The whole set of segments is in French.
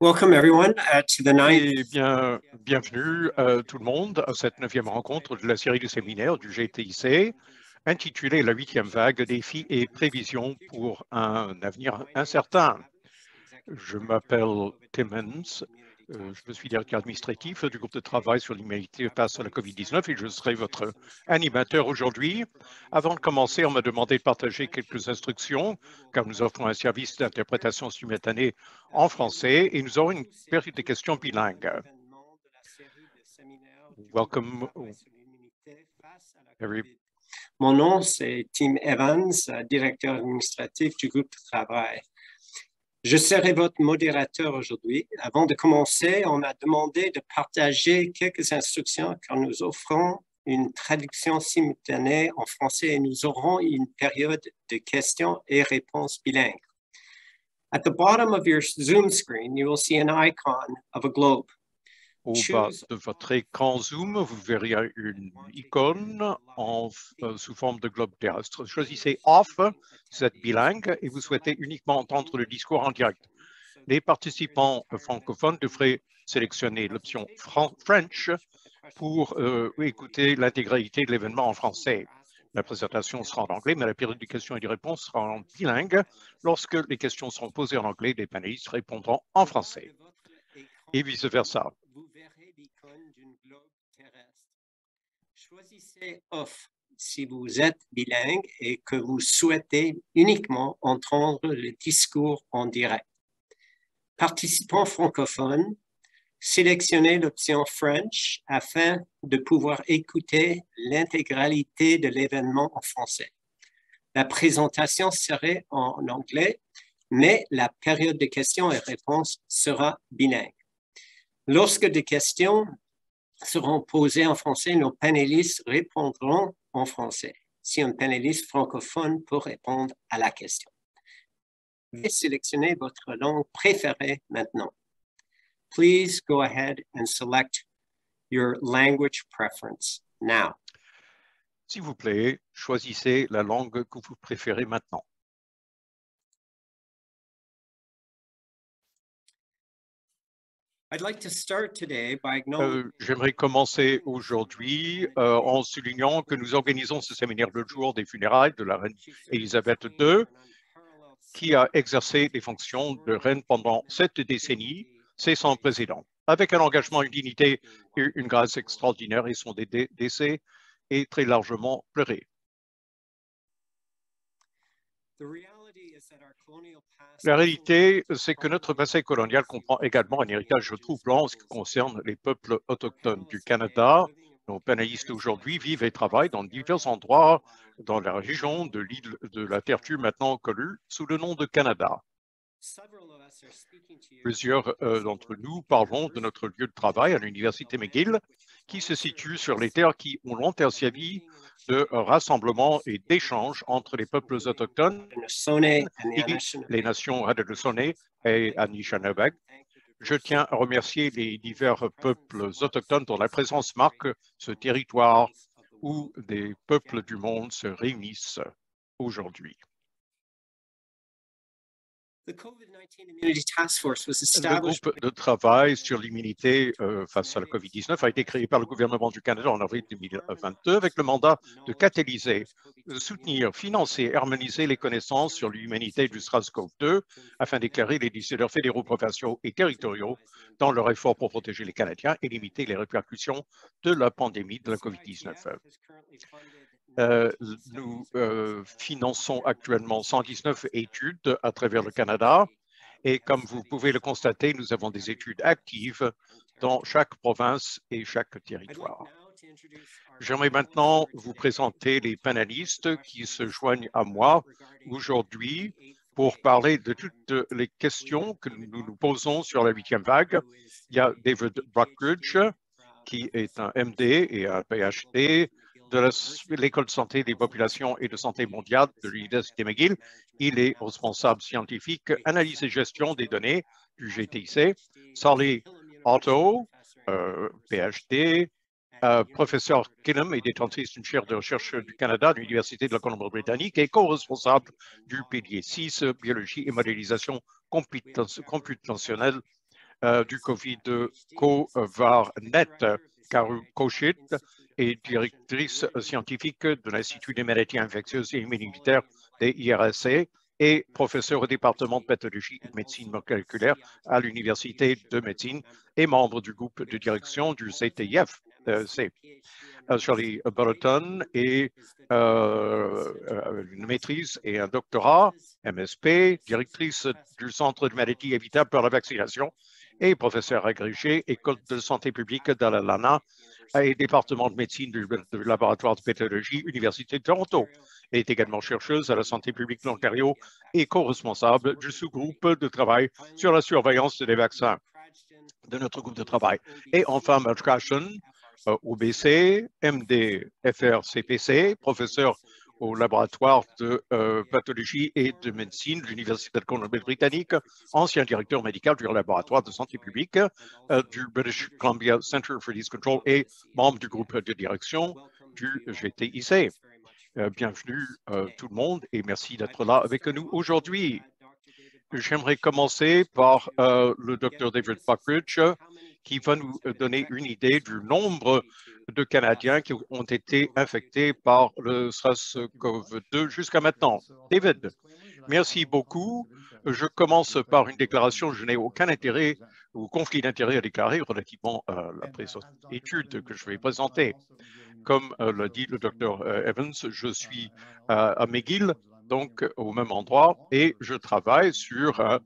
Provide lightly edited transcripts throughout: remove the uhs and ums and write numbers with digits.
Welcome everyone to the ninth. Eh bien, bienvenue tout le monde à cette 9e rencontre de la série de séminaires du GTIC, intitulée La 8e vague, défis et prévisions pour un avenir incertain. Je m'appelle Timmons, je suis directeur administratif du groupe de travail sur l'humanité face à la COVID-19 et je serai votre animateur aujourd'hui. Avant de commencer, on m'a demandé de partager quelques instructions car nous offrons un service d'interprétation simultanée en français et nous aurons une période de questions bilingues. Welcome. Mon nom, c'est Tim Evans, directeur administratif du groupe de travail. Je serai votre modérateur aujourd'hui. Avant de commencer, on m'a demandé de partager quelques instructions car nous offrons une traduction simultanée en français et nous aurons une période de questions et réponses bilingues. At the bottom of your Zoom screen, you will see an icon of a globe. Au bas de votre écran Zoom, vous verrez une icône sous forme de globe terrestre. Choisissez Off, vous êtes bilingue et vous souhaitez uniquement entendre le discours en direct. Les participants francophones devraient sélectionner l'option French pour écouter l'intégralité de l'événement en français. La présentation sera en anglais, mais la période de questions et de réponses sera en bilingue. Lorsque les questions seront posées en anglais, les panélistes répondront en français et vice-versa. Vous verrez l'icône d'une globe terrestre. Choisissez Off si vous êtes bilingue et que vous souhaitez uniquement entendre le discours en direct. Participants francophones, sélectionnez l'option French afin de pouvoir écouter l'intégralité de l'événement en français. La présentation serait en anglais, mais la période de questions et réponses sera bilingue. Lorsque des questions seront posées en français, nos panélistes répondront en français, si un panéliste francophone peut répondre à la question. Veuillez sélectionner votre langue préférée maintenant. Please go ahead and select your language preference now. S'il vous plaît, choisissez la langue que vous préférez maintenant. J'aimerais commencer aujourd'hui en soulignant que nous organisons ce séminaire le jour des funérailles de la reine Élisabeth II, qui a exercé les fonctions de reine pendant 7 décennies, c'est son président, avec un engagement, une dignité et une grâce extraordinaire, et son décès est très largement pleuré. La réalité, c'est que notre passé colonial comprend également un héritage troublant en ce qui concerne les peuples autochtones du Canada. Nos panélistes aujourd'hui vivent et travaillent dans divers endroits dans la région de l'île de la Tortue, maintenant connue sous le nom de Canada. Plusieurs d'entre nous parlons de notre lieu de travail à l'Université McGill, qui se situe sur les terres qui ont longtemps servi de rassemblement et d'échange entre les peuples autochtones, les nations Haudenosaunee et Anishinaabe. Je tiens à remercier les divers peuples autochtones dont la présence marque ce territoire où des peuples du monde se réunissent aujourd'hui. Le groupe de travail sur l'immunité face à la COVID-19 a été créé par le gouvernement du Canada en avril 2022 avec le mandat de catalyser, soutenir, financer et harmoniser les connaissances sur l'humanité du SARS-CoV-2 afin d'éclairer les décideurs fédéraux, provinciaux et territoriaux dans leur effort pour protéger les Canadiens et limiter les répercussions de la pandémie de la COVID-19. Nous finançons actuellement 119 études à travers le Canada et comme vous pouvez le constater, nous avons des études actives dans chaque province et chaque territoire. J'aimerais maintenant vous présenter les panélistes qui se joignent à moi aujourd'hui pour parler de toutes les questions que nous nous posons sur la 8e vague. Il y a David Brockridge, qui est un MD et un PhD de l'École de santé des populations et de santé mondiale de l'Université McGill. Il est responsable scientifique, analyse et gestion des données du GTIC. Sally Otto, PhD, professeur Kinham et détentrice d'une chaire de recherche du Canada à l'Université de la Colombie-Britannique et co-responsable du pilier 6, biologie et modélisation computationnelle du COVID CoVAR-Net. Karu Kochit est directrice scientifique de l'Institut des maladies infectieuses et immunitaires des IRSC et professeure au département de pathologie et de médecine moléculaire à l'Université de médecine et membre du groupe de direction du CTIF. Shirley Burton est une maîtrise et un doctorat, MSP, directrice du Centre de maladies évitables par la vaccination et professeure agrégée, École de santé publique d'Alana et département de médecine du laboratoire de pathologie, Université de Toronto. Elle est également chercheuse à la santé publique de l'Ontario et co-responsable du sous-groupe de travail sur la surveillance des vaccins de notre groupe de travail. Et enfin, Mark Cashin, OBC, MD, FRCPC, professeur au laboratoire de pathologie et de médecine de l'Université de Colombie-Britannique, ancien directeur médical du laboratoire de santé publique du British Columbia Center for Disease Control et membre du groupe de direction du GTIC. Bienvenue tout le monde et merci d'être là avec nous aujourd'hui. J'aimerais commencer par le Dr David Buckridge, qui va nous donner une idée du nombre de Canadiens qui ont été infectés par le SARS-CoV-2 jusqu'à maintenant. David, merci beaucoup. Je commence par une déclaration. Je n'ai aucun intérêt ou conflit d'intérêt à déclarer relativement à la présente étude que je vais présenter. Comme l'a dit le Dr Evans, je suis à McGill, donc au même endroit, et je travaille sur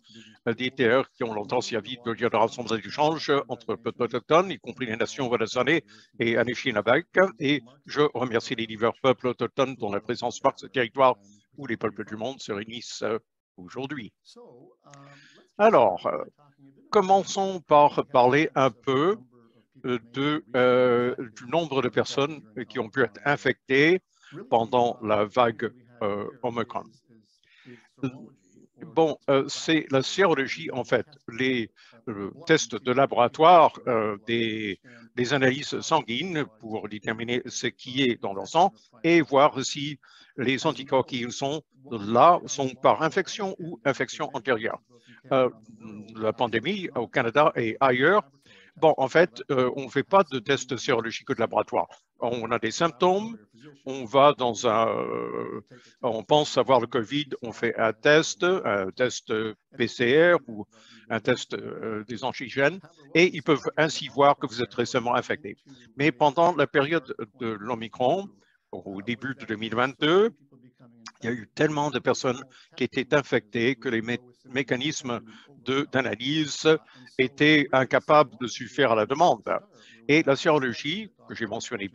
des terres qui ont longtemps servi de lieu de rassemblement d'échange entre peuples autochtones, y compris les nations Wet'suwet'en et Anishinaabe, et je remercie les divers peuples autochtones dont la présence marque ce territoire où les peuples du monde se réunissent aujourd'hui. Alors, commençons par parler un peu du nombre de personnes qui ont pu être infectées pendant la vague Omicron. Bon, c'est la sérologie, en fait, les tests de laboratoire, des analyses sanguines pour déterminer ce qui est dans leur sang et voir si les anticorps qui sont là sont par infection ou infection antérieure. La pandémie au Canada et ailleurs, bon, en fait, on ne fait pas de tests sérologiques de laboratoire. On a des symptômes, on va dans on pense avoir le COVID, on fait un test PCR ou un test des antigènes, et ils peuvent ainsi voir que vous êtes récemment infecté. Mais pendant la période de l'Omicron, au début de 2022, il y a eu tellement de personnes qui étaient infectées que les mécanismes d'analyse étaient incapables de suffire à la demande. Et la sérologie, que j'ai mentionné,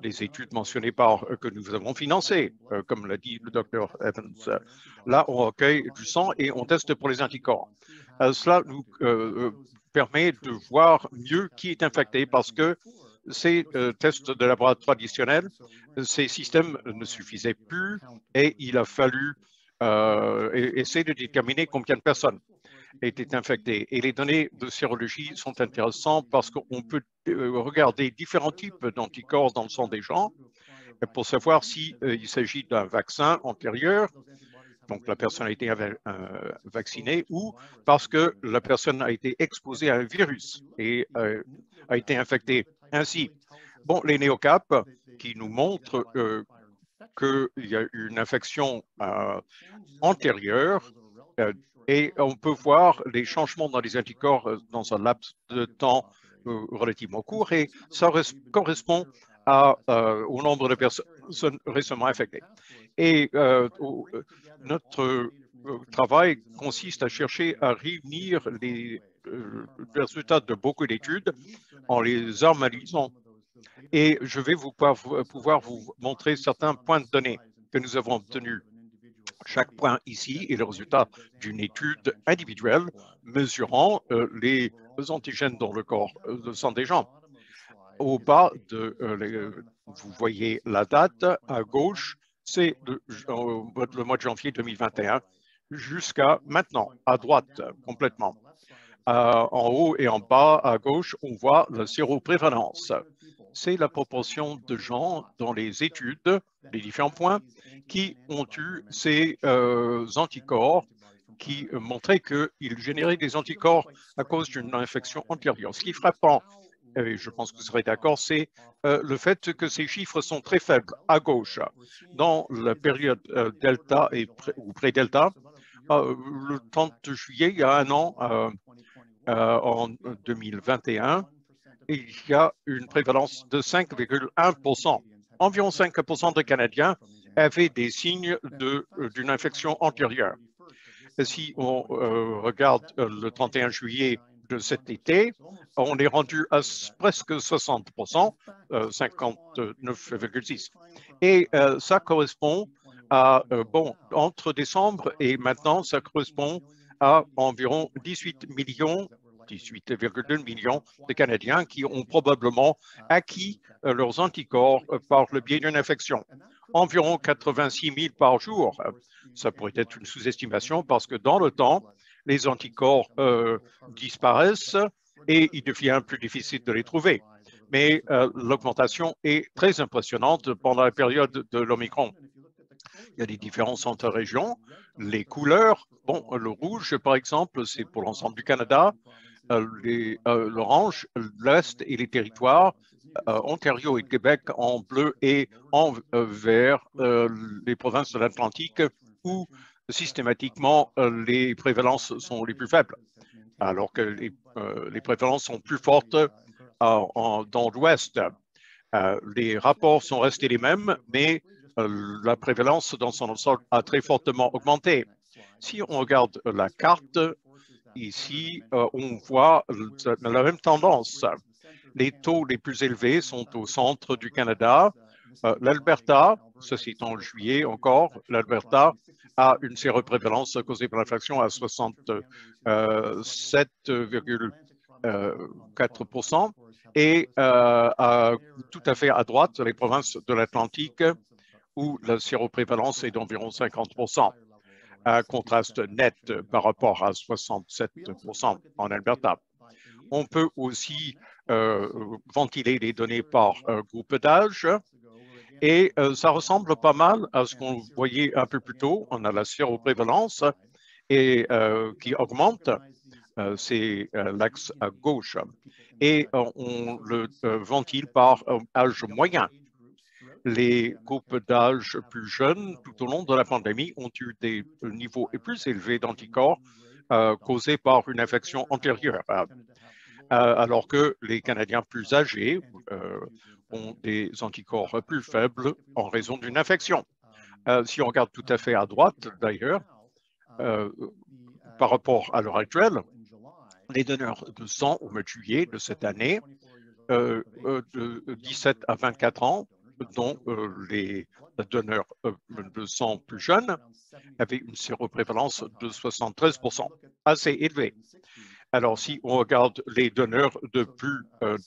les études mentionnées que nous avons financées, comme l'a dit le Dr Evans, là, on recueille du sang et on teste pour les anticorps. Cela nous permet de voir mieux qui est infecté parce que ces tests de laboratoire traditionnels, ces systèmes ne suffisaient plus et il a fallu essayer de déterminer combien de personnes étaient infectées. Et les données de sérologie sont intéressantes parce qu'on peut regarder différents types d'anticorps dans le sang des gens pour savoir s'il s'agit d'un vaccin antérieur, donc la personne a été vaccinée, ou parce que la personne a été exposée à un virus et a été infectée. Ainsi, bon, les néocap qui nous montrent qu'il y a une infection antérieure et on peut voir les changements dans les anticorps dans un laps de temps relativement court et ça correspond au nombre de personnes récemment infectées. Et notre travail consiste à chercher à réunir les résultats de beaucoup d'études en les harmonisant. Et je vais pouvoir vous montrer certains points de données que nous avons obtenus. Chaque point ici est le résultat d'une étude individuelle mesurant les antigènes dans le corps de sang des gens. Au bas, vous voyez la date. À gauche, c'est le mois de janvier 2021 jusqu'à maintenant. À droite, complètement. En haut et en bas, à gauche, on voit la séroprévalence. C'est la proportion de gens dans les études, les différents points, qui ont eu ces anticorps qui montrait qu'il générait des anticorps à cause d'une infection antérieure. Ce qui est frappant, et je pense que vous serez d'accord, c'est le fait que ces chiffres sont très faibles à gauche. Dans la période delta ou pré-delta, le 30 juillet, il y a un an, en 2021, il y a une prévalence de 5,1%. Environ 5% des Canadiens avaient des signes d'une infection antérieure. Et si on regarde le 31 juillet de cet été, on est rendu à presque 60%, 59,6%. Et ça correspond à, entre décembre et maintenant, ça correspond à environ 18,2 millions de Canadiens qui ont probablement acquis leurs anticorps par le biais d'une infection. Environ 86 000 par jour. Ça pourrait être une sous-estimation parce que dans le temps, les anticorps disparaissent et il devient plus difficile de les trouver. Mais l'augmentation est très impressionnante pendant la période de l'Omicron. Il y a des différences entre régions. Les couleurs, bon, le rouge, par exemple, c'est pour l'ensemble du Canada. L'orange, l'Est et les territoires, Ontario et Québec en bleu et en vert, les provinces de l'Atlantique où systématiquement les prévalences sont les plus faibles, alors que les prévalences sont plus fortes dans l'Ouest. Les rapports sont restés les mêmes, mais la prévalence dans son ensemble a très fortement augmenté. Si on regarde la carte, ici, on voit la même tendance. Les taux les plus élevés sont au centre du Canada. L'Alberta, ceci est en juillet encore, l'Alberta a une séroprévalence causée par l'infection à 67,4% et tout à fait à droite, les provinces de l'Atlantique où la séroprévalence est d'environ 50%. Un contraste net par rapport à 67% en Alberta. On peut aussi ventiler les données par groupe d'âge et ça ressemble pas mal à ce qu'on voyait un peu plus tôt. On a la séroprévalence et qui augmente, c'est l'axe à gauche, et on le ventile par âge moyen. Les groupes d'âge plus jeunes, tout au long de la pandémie, ont eu des niveaux plus élevés d'anticorps causés par une infection antérieure, alors que les Canadiens plus âgés ont des anticorps plus faibles en raison d'une infection. Si on regarde tout à fait à droite, d'ailleurs, par rapport à l'heure actuelle, les donneurs de sang au mois de juillet de cette année, de 17 à 24 ans, dont les donneurs de sang plus jeunes avaient une séroprévalence de 73%, assez élevée. Alors, si on regarde les donneurs de plus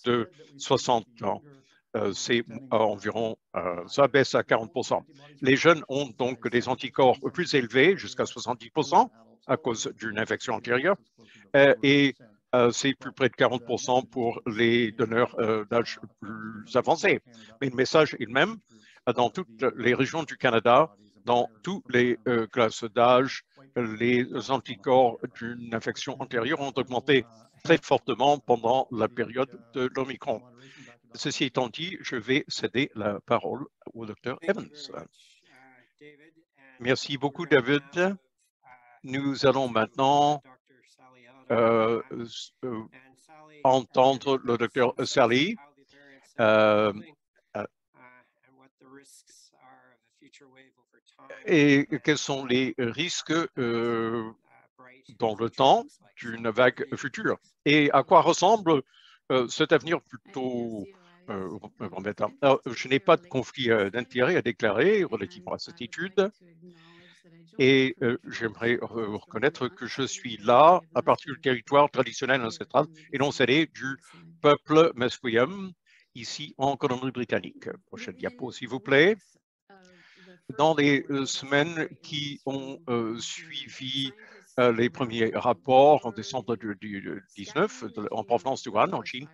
de 60 ans, c'est environ, ça baisse à 40%. Les jeunes ont donc des anticorps plus élevés, jusqu'à 70%, à cause d'une infection antérieure, et c'est plus près de 40% pour les donneurs d'âge plus avancé. Mais le message est le même dans toutes les régions du Canada, dans toutes les classes d'âge, les anticorps d'une infection antérieure ont augmenté très fortement pendant la période de l'Omicron. Ceci étant dit, je vais céder la parole au Dr. Evans. Merci beaucoup, David. Nous allons maintenant entendre le Dr. Sally. Et quels sont les risques dans le temps d'une vague future et à quoi ressemble cet avenir plutôt remettant. Alors, je n'ai pas de conflit d'intérêt à déclarer relativement à cette étude et j'aimerais reconnaître que je suis là à partir du territoire traditionnel ancestral et non cédé du peuple Musqueam, ici en Colombie-Britannique. Prochaine diapo, s'il vous plaît. Dans les semaines qui ont suivi les premiers rapports en décembre 2019 en provenance de Wuhan, en Chine,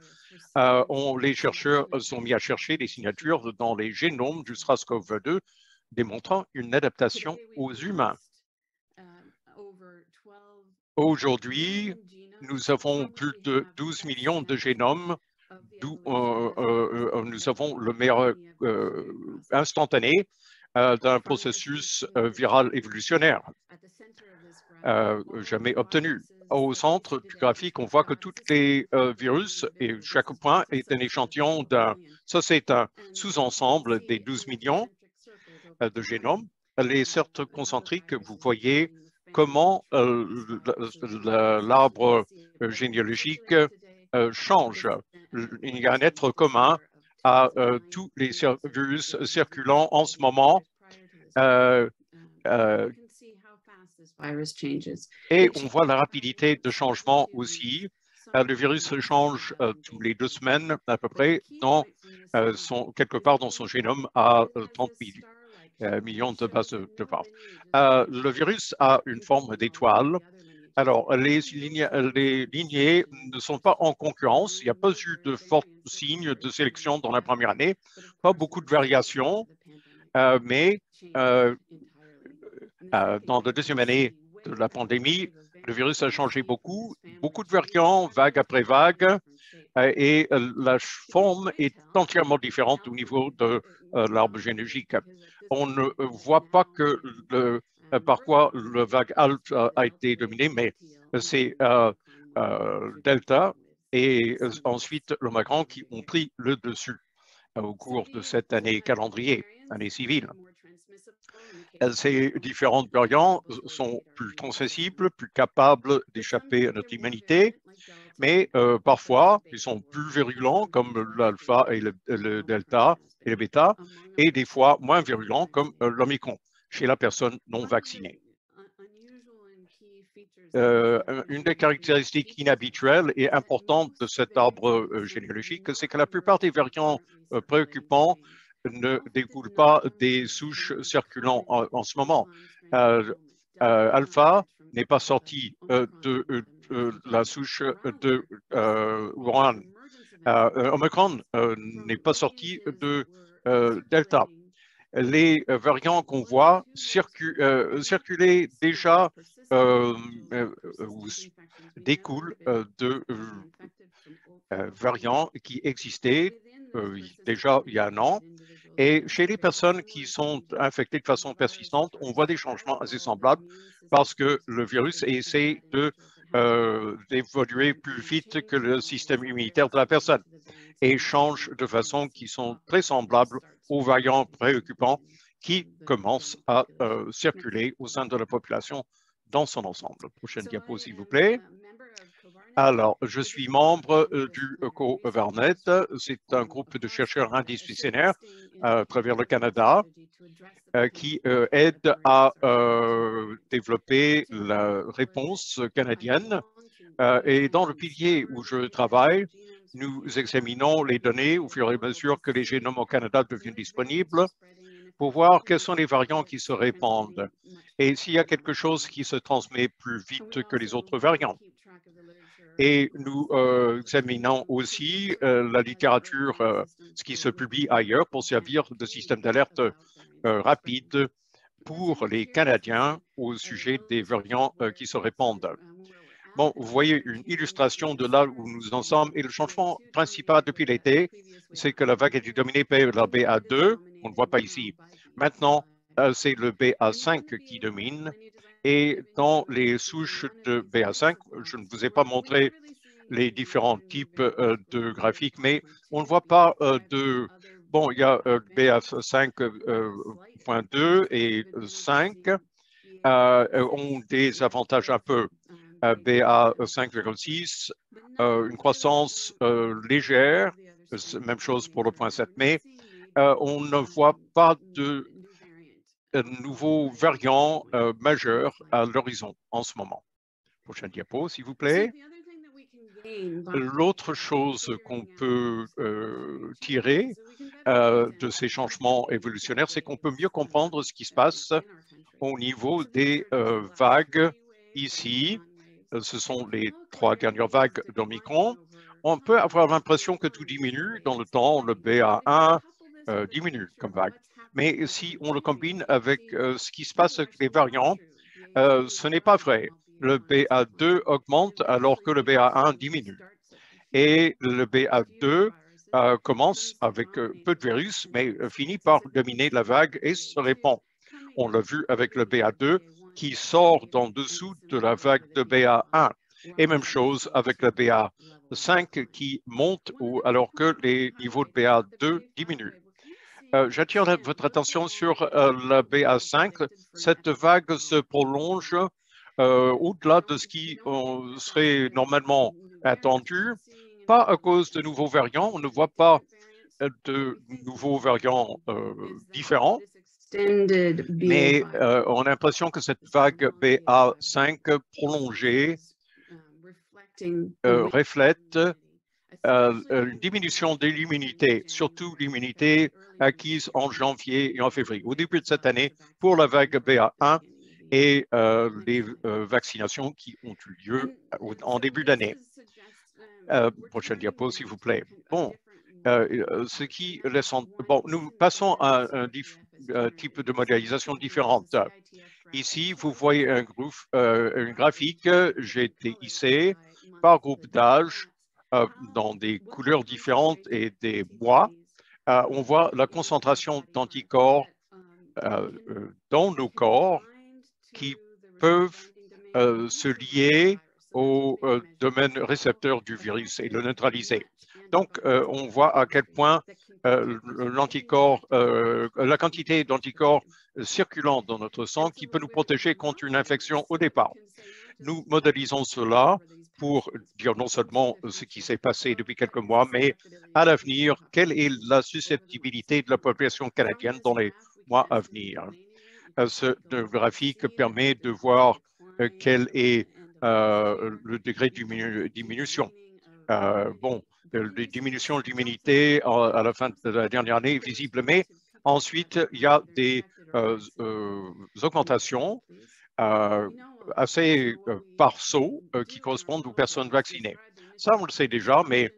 les chercheurs sont mis à chercher des signatures dans les génomes du SARS-CoV-2 démontrant une adaptation aux humains. Aujourd'hui, nous avons plus de 12 millions de génomes, d'où nous avons le meilleur instantané d'un processus viral évolutionnaire jamais obtenu. Au centre du graphique, on voit que tous les virus, et chaque point est un échantillon ça c'est un sous-ensemble des 12 millions de génomes. Les cercles concentriques, vous voyez comment l'arbre généalogique change. Il y a un être commun à tous les virus circulant en ce moment. Et on voit la rapidité de changement aussi. Le virus change tous les 2 semaines à peu près, quelque part dans son génome à 30 millions de bases de parts. Le virus a une forme d'étoile. Alors, les lignées ne sont pas en concurrence. Il n'y a pas eu de fort signe de sélection dans la première année, pas beaucoup de variations, mais dans la deuxième année de la pandémie, le virus a changé beaucoup de variants, vague après vague, et la forme est entièrement différente au niveau de l'arbre généalogique. On ne voit pas que par quoi le vague alpha a été dominé, mais c'est delta et ensuite l'omicron qui ont pris le dessus au cours de cette année calendrier, année civile. Ces différentes variants sont plus transmissibles, plus capables d'échapper à notre humanité, mais parfois, ils sont plus virulents comme l'alpha et le delta et le bêta, et des fois moins virulents comme l'omicron chez la personne non vaccinée. Une des caractéristiques inhabituelles et importantes de cet arbre généalogique, c'est que la plupart des variants préoccupants ne découlent pas des souches circulant en ce moment. Alpha n'est pas sorti de la souche de Wuhan. Omicron n'est pas sorti de Delta. Les variants qu'on voit circuler déjà découlent de variants qui existaient déjà il y a un an. Et chez les personnes qui sont infectées de façon persistante, on voit des changements assez semblables parce que le virus essaie d'évoluer plus vite que le système immunitaire de la personne et change de façon qui sont très semblables aux variants préoccupants qui commencent à circuler au sein de la population dans son ensemble. Prochaine diapo, s'il vous plaît. Alors, je suis membre du CoVarnet. C'est un groupe de chercheurs interdisciplinaires à travers le Canada qui aide à développer la réponse canadienne. Et dans le pilier où je travaille, nous examinons les données au fur et à mesure que les génomes au Canada deviennent disponibles pour voir quels sont les variants qui se répandent et s'il y a quelque chose qui se transmet plus vite que les autres variants. Et nous examinons aussi la littérature, ce qui se publie ailleurs pour servir de système d'alerte rapide pour les Canadiens au sujet des variants qui se répandent. Bon, vous voyez une illustration de là où nous en sommes et le changement principal depuis l'été, c'est que la vague était dominée par la BA2, on ne voit pas ici. Maintenant, c'est le BA5 qui domine et dans les souches de BA5, je ne vous ai pas montré les différents types de graphiques, mais on ne voit pas de... Bon, il y a BA5.2 et 5 ont des avantages un peu. BA 5,6, une croissance légère, même chose pour le point 7, mais on ne voit pas de nouveaux variants majeurs à l'horizon en ce moment. Prochaine diapo, s'il vous plaît. L'autre chose qu'on peut tirer de ces changements évolutionnaires, c'est qu'on peut mieux comprendre ce qui se passe au niveau des vagues ici. Ce sont les 3 dernières vagues d'Omicron. On peut avoir l'impression que tout diminue dans le temps. Le BA1 diminue comme vague. Mais si on le combine avec ce qui se passe avec les variants, ce n'est pas vrai. le BA2 augmente alors que le BA1 diminue. Et le BA2 commence avec peu de virus, mais finit par dominer la vague et se répand. On l'a vu avec le BA2 qui sort d'en dessous de la vague de BA1. Et même chose avec le BA5 qui monte alors que les niveaux de BA2 diminuent. J'attire votre attention sur la BA5. Cette vague se prolonge au-delà de ce qui serait normalement attendu, pas à cause de nouveaux variants. On ne voit pas de nouveaux variants différents, mais on a l'impression que cette vague BA5 prolongée reflète une diminution de l'immunité, surtout l'immunité acquise en janvier et en février. Au début de cette année, pour la vague BA1 et les vaccinations qui ont eu lieu en début d'année. Prochaine diapo, s'il vous plaît. Bon, ce qui laisse bon, nous passons à un type de modélisation différente. Ici, vous voyez un graphique GTIC par groupe d'âge dans des couleurs différentes et des mois. On voit la concentration d'anticorps dans nos corps qui peuvent se lier au domaine récepteur du virus et le neutraliser. Donc, on voit à quel point l'anticorps, la quantité d'anticorps circulant dans notre sang qui peut nous protéger contre une infection au départ. Nous modélisons cela pour dire non seulement ce qui s'est passé depuis quelques mois, mais à l'avenir, quelle est la susceptibilité de la population canadienne dans les mois à venir. Ce graphique permet de voir quel est le degré de diminution. Bon, la diminution de l'immunité à la fin de la dernière année est visible, mais ensuite, il y a des augmentations assez par saut qui correspondent aux personnes vaccinées. Ça, on le sait déjà, mais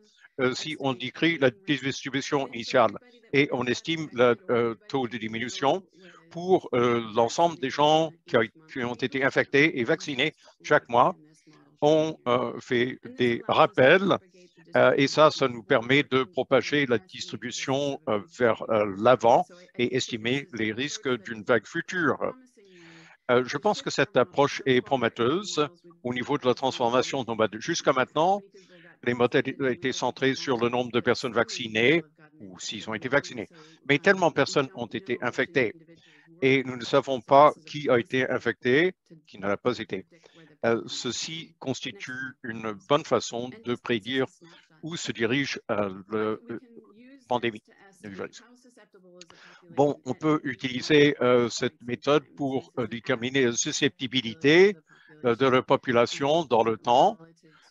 si on décrit la distribution initiale et on estime le taux de diminution pour l'ensemble des gens qui ont été infectés et vaccinés chaque mois, on fait des rappels et ça nous permet de propager la distribution vers l'avant et estimer les risques d'une vague future. Je pense que cette approche est prometteuse au niveau de la transformation nomade. Jusqu'à maintenant, les modèles étaient centrés sur le nombre de personnes vaccinées ou s'ils ont été vaccinés. Mais tellement de personnes ont été infectées et nous ne savons pas qui a été infecté, qui ne l'a pas été. Ceci constitue une bonne façon de prédire où se dirige la pandémie du virus. Bon, on peut utiliser cette méthode pour déterminer la susceptibilité de la population dans le temps.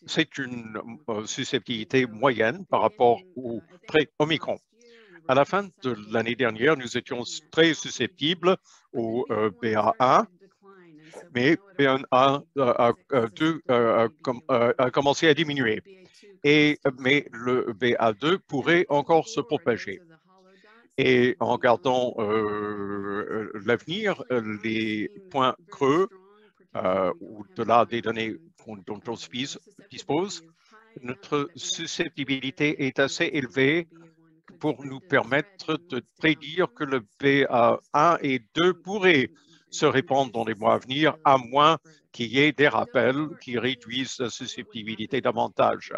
C'est une susceptibilité moyenne par rapport au pré-Omicron. À la fin de l'année dernière, nous étions très susceptibles au BA1, mais BA2 a commencé à diminuer. Mais le BA2 pourrait encore se propager. Et en regardant l'avenir, les points creux, au-delà des données dont on dispose, notre susceptibilité est assez élevée pour nous permettre de prédire que le BA1 et 2 pourraient se répandre dans les mois à venir, à moins qu'il y ait des rappels qui réduisent la susceptibilité davantage.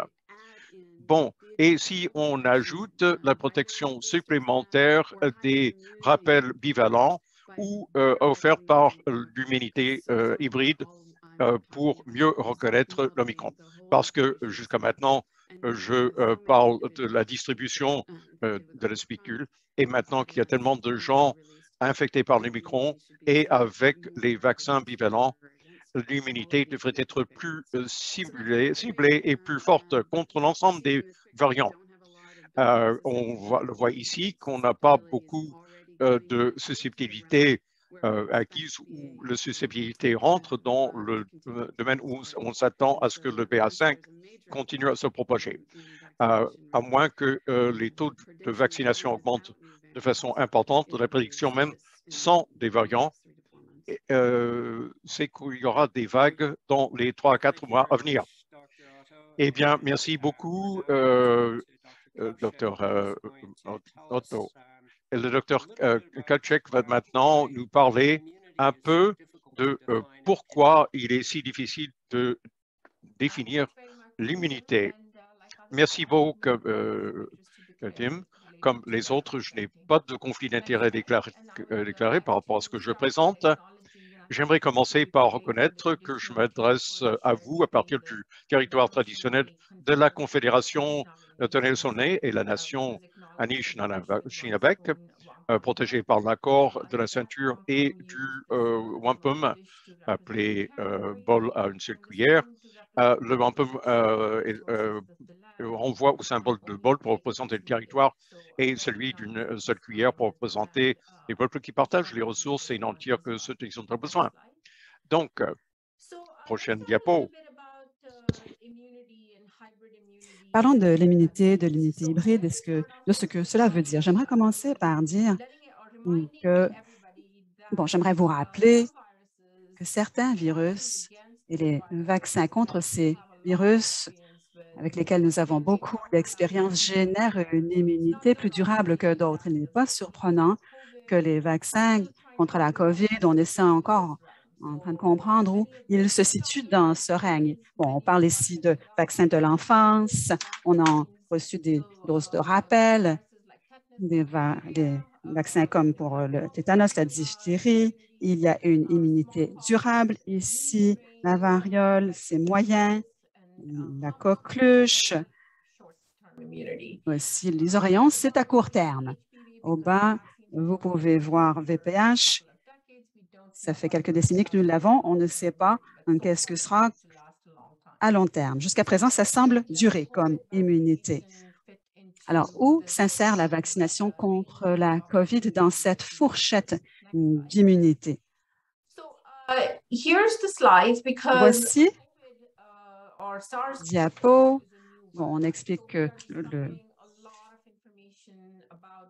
Bon, et si on ajoute la protection supplémentaire des rappels bivalents ou offerts par l'immunité hybride pour mieux reconnaître l'Omicron. Parce que jusqu'à maintenant, je parle de la distribution de la spicule et maintenant qu'il y a tellement de gens infectés par l'Omicron et avec les vaccins bivalents, l'immunité devrait être plus ciblée et plus forte contre l'ensemble des variants. On le voit ici qu'on n'a pas beaucoup de susceptibilité acquise où la susceptibilité rentre dans le domaine où on s'attend à ce que le BA5 continue à se propager, à moins que les taux de vaccination augmentent de façon importante, la prédiction même sans des variants c'est qu'il y aura des vagues dans les 3 à 4 mois à venir. Eh bien, merci beaucoup, Dr. Otto. Et le Dr. Kalchek va maintenant nous parler un peu de pourquoi il est si difficile de définir l'immunité. Merci beaucoup, Tim. Comme les autres, je n'ai pas de conflit d'intérêt déclaré par rapport à ce que je présente. J'aimerais commencer par reconnaître que je m'adresse à vous à partir du territoire traditionnel de la Confédération Haudenosaunee et la nation Anishinaabe, protégée par l'accord de la ceinture et du wampum, appelé bol à une seule cuillère. Le wampum renvoie au symbole de bol pour représenter le territoire et celui d'une seule cuillère pour représenter les peuples qui partagent les ressources et n'en tirent que ceux qui ont besoin. Donc, prochaine diapo. Parlons de l'immunité hybride et de ce que cela veut dire. J'aimerais commencer par dire que, j'aimerais vous rappeler que certains virus et les vaccins contre ces virus avec lesquels nous avons beaucoup d'expérience génèrent une immunité plus durable que d'autres. Il n'est pas surprenant que les vaccins contre la COVID, on essaie encore en train de comprendre où ils se situent dans ce règne. On parle ici de vaccins de l'enfance, on a reçu des doses de rappel, des vaccins comme pour le tétanos, la diphtérie. Il y a une immunité durable ici, la variole, c'est moyen, la coqueluche, aussi les oreillons, c'est à court terme. Au bas, vous pouvez voir VPH. Ça fait quelques décennies que nous l'avons. On ne sait pas qu'est-ce que sera à long terme. Jusqu'à présent, ça semble durer comme immunité. Alors, où s'insère la vaccination contre la COVID dans cette fourchette d'immunité? Voici diapo. On explique que le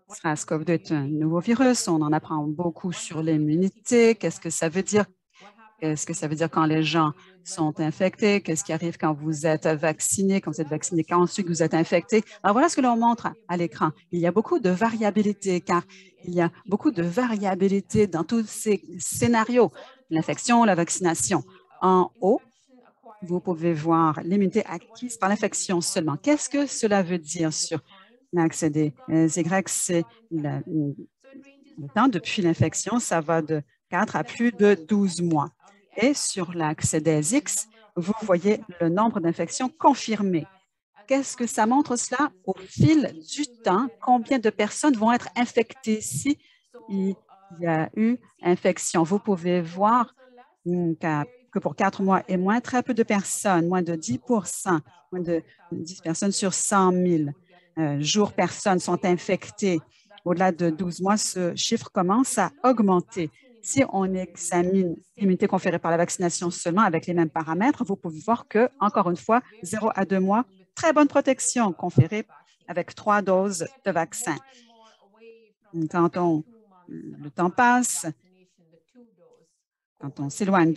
SARS-CoV-2 est un nouveau virus. On en apprend beaucoup sur l'immunité. Qu'est-ce que ça veut dire? Qu'est-ce que ça veut dire quand les gens sont infectés? Qu'est-ce qui arrive quand vous êtes vacciné, quand vous êtes vacciné, quand ensuite vous êtes infecté? Alors, voilà ce que l'on montre à l'écran. Il y a beaucoup de variabilité, car il y a beaucoup de variabilité dans tous ces scénarios, l'infection, la vaccination. En haut, vous pouvez voir l'immunité acquise par l'infection seulement. Qu'est-ce que cela veut dire sur l'axe des Y? C'est le temps depuis l'infection, ça va de 4 à plus de 12 mois. Et sur l'axe des X, vous voyez le nombre d'infections confirmées. Qu'est-ce que ça montre cela? Au fil du temps, combien de personnes vont être infectées si il y a eu infection? Vous pouvez voir que pour 4 mois et moins, très peu de personnes, moins de 10 moins de 10 personnes sur 100 000 jours, personnes sont infectées. Au-delà de 12 mois, ce chiffre commence à augmenter. Si on examine l'immunité conférée par la vaccination seulement avec les mêmes paramètres, vous pouvez voir que, encore une fois, 0 à 2 mois, très bonne protection conférée avec 3 doses de vaccin. Quand le temps passe, quand on s'éloigne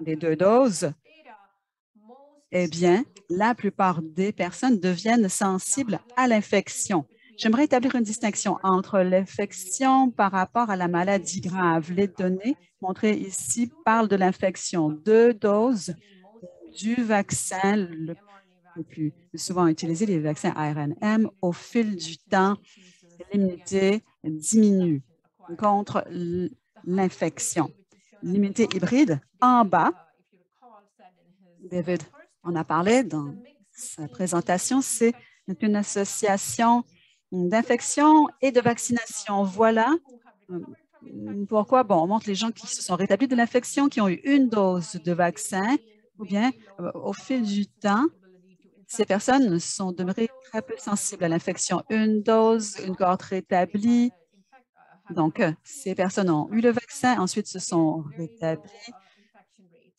des 2 doses, eh bien, la plupart des personnes deviennent sensibles à l'infection. J'aimerais établir une distinction entre l'infection par rapport à la maladie grave. Les données montrées ici parlent de l'infection. 2 doses du vaccin le plus souvent utilisé, les vaccins ARNM. Au fil du temps, l'immunité diminue contre l'infection. L'immunité hybride, en bas, David en a parlé dans sa présentation, c'est une association d'infection et de vaccination. Voilà pourquoi, on montre les gens qui se sont rétablis de l'infection, qui ont eu une dose de vaccin, ou bien au fil du temps, ces personnes sont demeurées très peu sensibles à l'infection. Une dose, une cohorte rétablie. Donc, ces personnes ont eu le vaccin, ensuite se sont rétablies.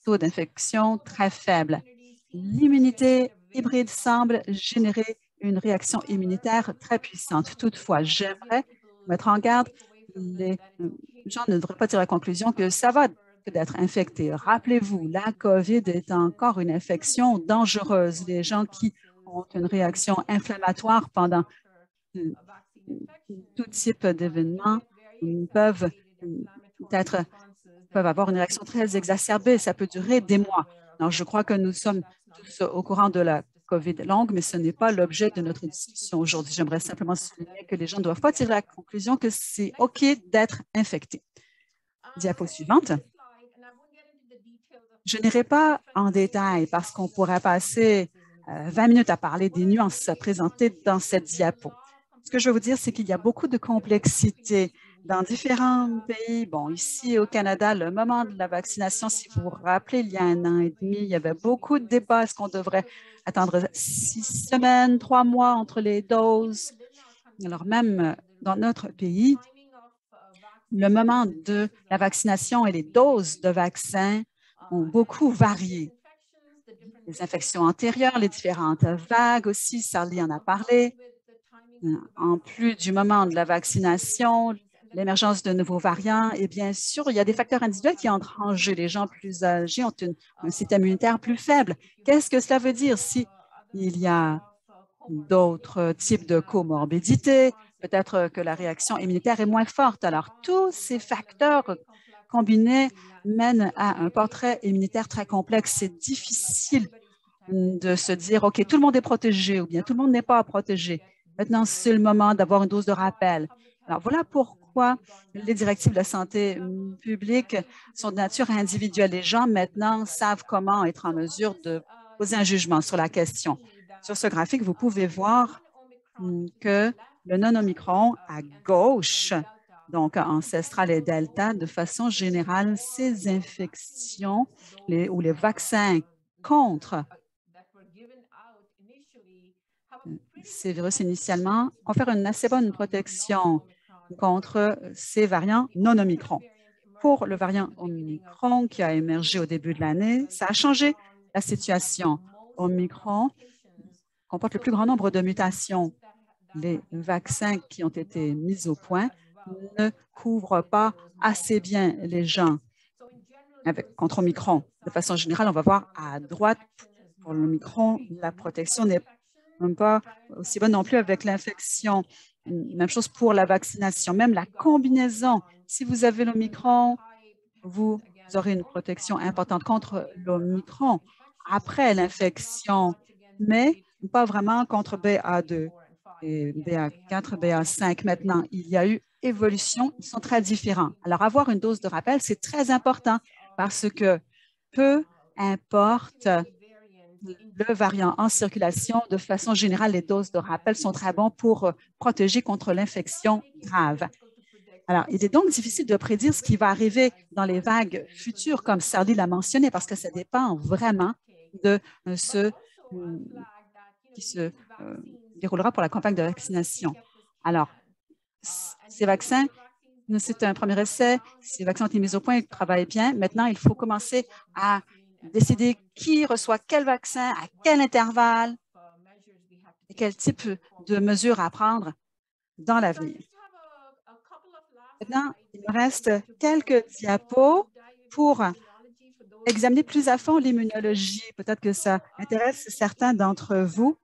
Taux d'infection très faible. L'immunité hybride semble générer une réaction immunitaire très puissante. Toutefois, j'aimerais mettre en garde, les gens ne devraient pas tirer la conclusion que ça va d'être infecté. Rappelez-vous, la COVID est encore une infection dangereuse. Les gens qui ont une réaction inflammatoire pendant tout type d'événement peuvent avoir une réaction très exacerbée. Ça peut durer des mois. Alors, je crois que nous sommes tous au courant de la COVID longue, mais ce n'est pas l'objet de notre discussion aujourd'hui. J'aimerais simplement souligner que les gens ne doivent pas tirer la conclusion que c'est OK d'être infecté. Diapo suivante. Je n'irai pas en détail parce qu'on pourrait passer 20 minutes à parler des nuances présentées dans cette diapo. Ce que je veux vous dire, c'est qu'il y a beaucoup de complexité dans différents pays. Bon, ici au Canada, le moment de la vaccination, si vous vous rappelez, il y a 1 an et demi, il y avait beaucoup de débats. Est-ce qu'on devrait attendre 6 semaines, 3 mois entre les doses? Alors même dans notre pays, le moment de la vaccination et les doses de vaccins ont beaucoup varié. Les infections antérieures, les différentes vagues aussi, Sally en a parlé. En plus du moment de la vaccination, l'émergence de nouveaux variants, et bien sûr, il y a des facteurs individuels qui entrent en jeu. Les gens plus âgés ont un système immunitaire plus faible. Qu'est-ce que cela veut dire si il y a d'autres types de comorbidités? Peut-être que la réaction immunitaire est moins forte. Alors, tous ces facteurs combinés mènent à un portrait immunitaire très complexe. C'est difficile de se dire, OK, tout le monde est protégé ou bien tout le monde n'est pas protégé. Maintenant, c'est le moment d'avoir une dose de rappel. Alors, voilà pourquoi les directives de la santé publique sont de nature individuelle. Les gens, maintenant, savent comment être en mesure de poser un jugement sur la question. Sur ce graphique, vous pouvez voir que le non-omicron à gauche, donc ancestral et delta, de façon générale, ces infections ou les vaccins contre ces virus initialement confèrent une assez bonne protection contre ces variants non-omicron. Pour le variant Omicron qui a émergé au début de l'année, ça a changé la situation. Omicron comporte le plus grand nombre de mutations. Les vaccins qui ont été mis au point ne couvrent pas assez bien les gens contre Omicron. De façon générale, on va voir à droite, pour l'Omicron, la protection n'est même pas aussi bonne non plus avec l'infection. Même chose pour la vaccination, même la combinaison. Si vous avez l'Omicron, vous aurez une protection importante contre l'Omicron après l'infection, mais pas vraiment contre BA2 et BA4, BA5. Maintenant, il y a eu évolution, ils sont très différents. Alors, avoir une dose de rappel, c'est très important parce que peu importe le variant en circulation, de façon générale, les doses de rappel sont très bons pour protéger contre l'infection grave. Alors, il est donc difficile de prédire ce qui va arriver dans les vagues futures, comme Sally l'a mentionné, parce que ça dépend vraiment de ce qui se déroulera pour la campagne de vaccination. Alors, ces vaccins, c'est un premier essai. Ces vaccins ont été mis au point, ils travaillent bien. Maintenant, il faut commencer à décider qui reçoit quel vaccin, à quel intervalle et quel type de mesures à prendre dans l'avenir. Maintenant, il me reste quelques diapos pour examiner plus à fond l'immunologie. Peut-être que ça intéresse certains d'entre vous.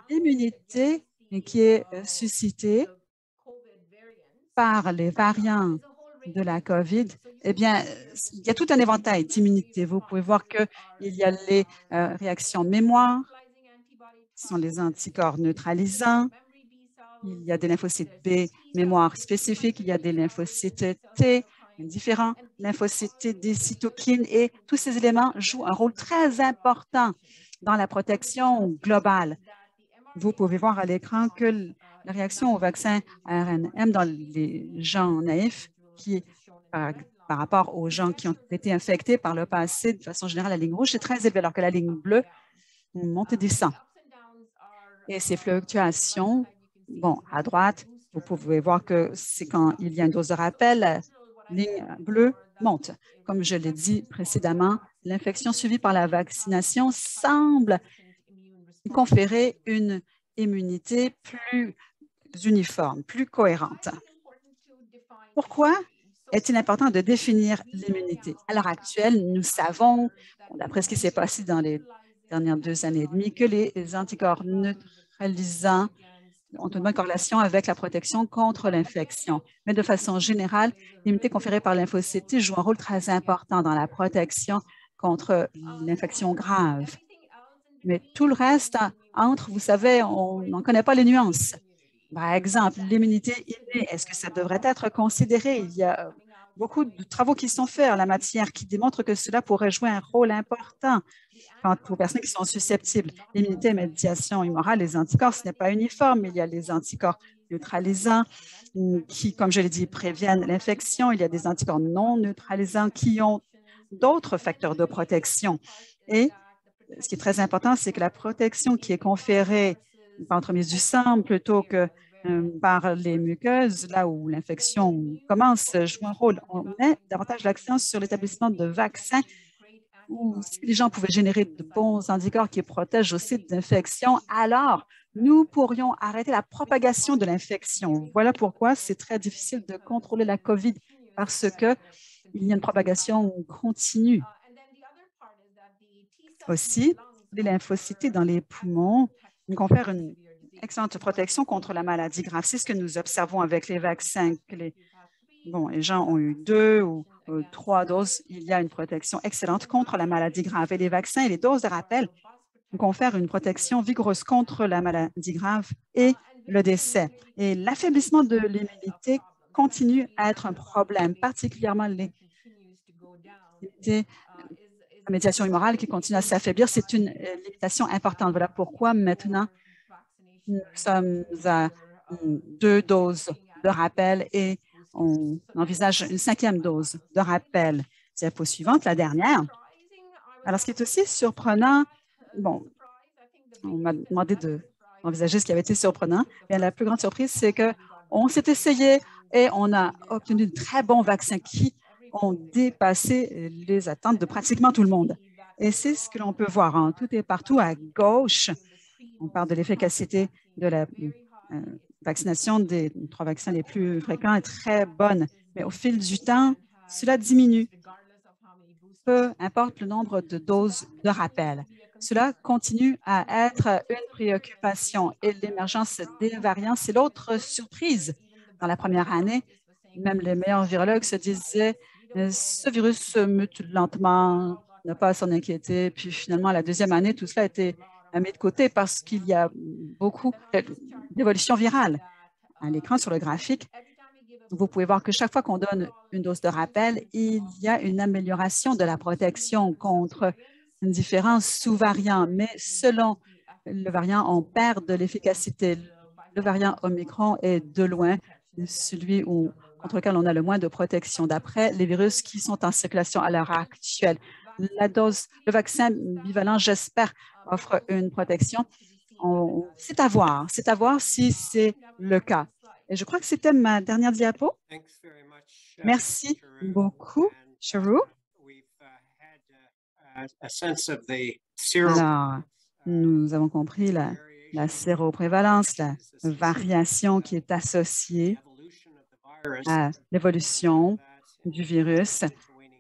L'immunité qui est suscitée par les variants de la COVID, eh bien, il y a tout un éventail d'immunité. Vous pouvez voir qu'il y a les réactions mémoire, qui sont les anticorps neutralisants. Il y a des lymphocytes B mémoire spécifiques, il y a des lymphocytes T, différents lymphocytes T, des cytokines, et tous ces éléments jouent un rôle très important dans la protection globale. Vous pouvez voir à l'écran que la réaction au vaccin ARNM dans les gens naïfs, qui par rapport aux gens qui ont été infectés par le passé, de façon générale, la ligne rouge est très élevée, alors que la ligne bleue monte et descend. Et ces fluctuations, bon, à droite, vous pouvez voir que c'est quand il y a une dose de rappel, la ligne bleue monte. Comme je l'ai dit précédemment, l'infection suivie par la vaccination semble conférer une immunité plus uniforme, plus cohérente. Pourquoi est-il important de définir l'immunité? À l'heure actuelle, nous savons, d'après ce qui s'est passé dans les dernières 2 années et demie, que les anticorps neutralisants ont une bonne corrélation avec la protection contre l'infection. Mais de façon générale, l'immunité conférée par lymphocytes joue un rôle très important dans la protection contre l'infection grave. Mais tout le reste entre, vous savez, on n'en connaît pas les nuances. Par exemple, l'immunité innée, est-ce que ça devrait être considéré? Il y a beaucoup de travaux qui sont faits en la matière qui démontrent que cela pourrait jouer un rôle important quant aux personnes qui sont susceptibles. L'immunité, médiation humorale, les anticorps, ce n'est pas uniforme. Il y a les anticorps neutralisants qui, comme je l'ai dit, préviennent l'infection. Il y a des anticorps non neutralisants qui ont d'autres facteurs de protection. Et ce qui est très important, c'est que la protection qui est conférée par l'entremise du sang plutôt que par les muqueuses, là où l'infection commence, joue un rôle. On met davantage l'accent sur l'établissement de vaccins où si les gens pouvaient générer de bons anticorps qui protègent aussi d'infection, alors nous pourrions arrêter la propagation de l'infection. Voilà pourquoi c'est très difficile de contrôler la COVID parce qu'il y a une propagation continue. Aussi, les lymphocytes dans les poumons confèrent une excellente protection contre la maladie grave. C'est ce que nous observons avec les vaccins. Les gens ont eu 2 ou 3 doses. Il y a une protection excellente contre la maladie grave. Et les vaccins et les doses de rappel confèrent une protection vigoureuse contre la maladie grave et le décès. Et l'affaiblissement de l'immunité continue à être un problème, particulièrement l'immunité. La médiation humorale qui continue à s'affaiblir, c'est une limitation importante. Voilà pourquoi maintenant, nous sommes à 2 doses de rappel et on envisage une 5e dose de rappel. Diapo suivante, la dernière. Alors, ce qui est aussi surprenant, on m'a demandé d'envisager ce qui avait été surprenant. Bien, la plus grande surprise, c'est qu'on s'est essayé et on a obtenu de très bons vaccins qui ont dépassé les attentes de pratiquement tout le monde. Et c'est ce que l'on peut voir. Tout et partout à gauche. On parle de l'efficacité de la vaccination des 3 vaccins les plus fréquents est très bonne. Mais au fil du temps, cela diminue. Peu importe le nombre de doses de rappel. Cela continue à être une préoccupation et l'émergence des variants, c'est l'autre surprise. Dans la première année, même les meilleurs virologues se disaient ce virus se mute lentement, ne pas s'en inquiéter. Puis finalement, la 2e année, tout cela a été mis de côté parce qu'il y a beaucoup d'évolution virale. À l'écran, sur le graphique, vous pouvez voir que chaque fois qu'on donne une dose de rappel, il y a une amélioration de la protection contre différents sous-variants. Mais selon le variant, on perd de l'efficacité. Le variant Omicron est de loin celui contre lequel on a le moins de protection d'après les virus qui sont en circulation à l'heure actuelle. Le vaccin bivalent, j'espère, offre une protection. C'est à voir si c'est le cas. Et je crois que c'était ma dernière diapo. Merci beaucoup, Cheryl. Alors, nous avons compris la séroprévalence, la variation qui est associée à l'évolution du virus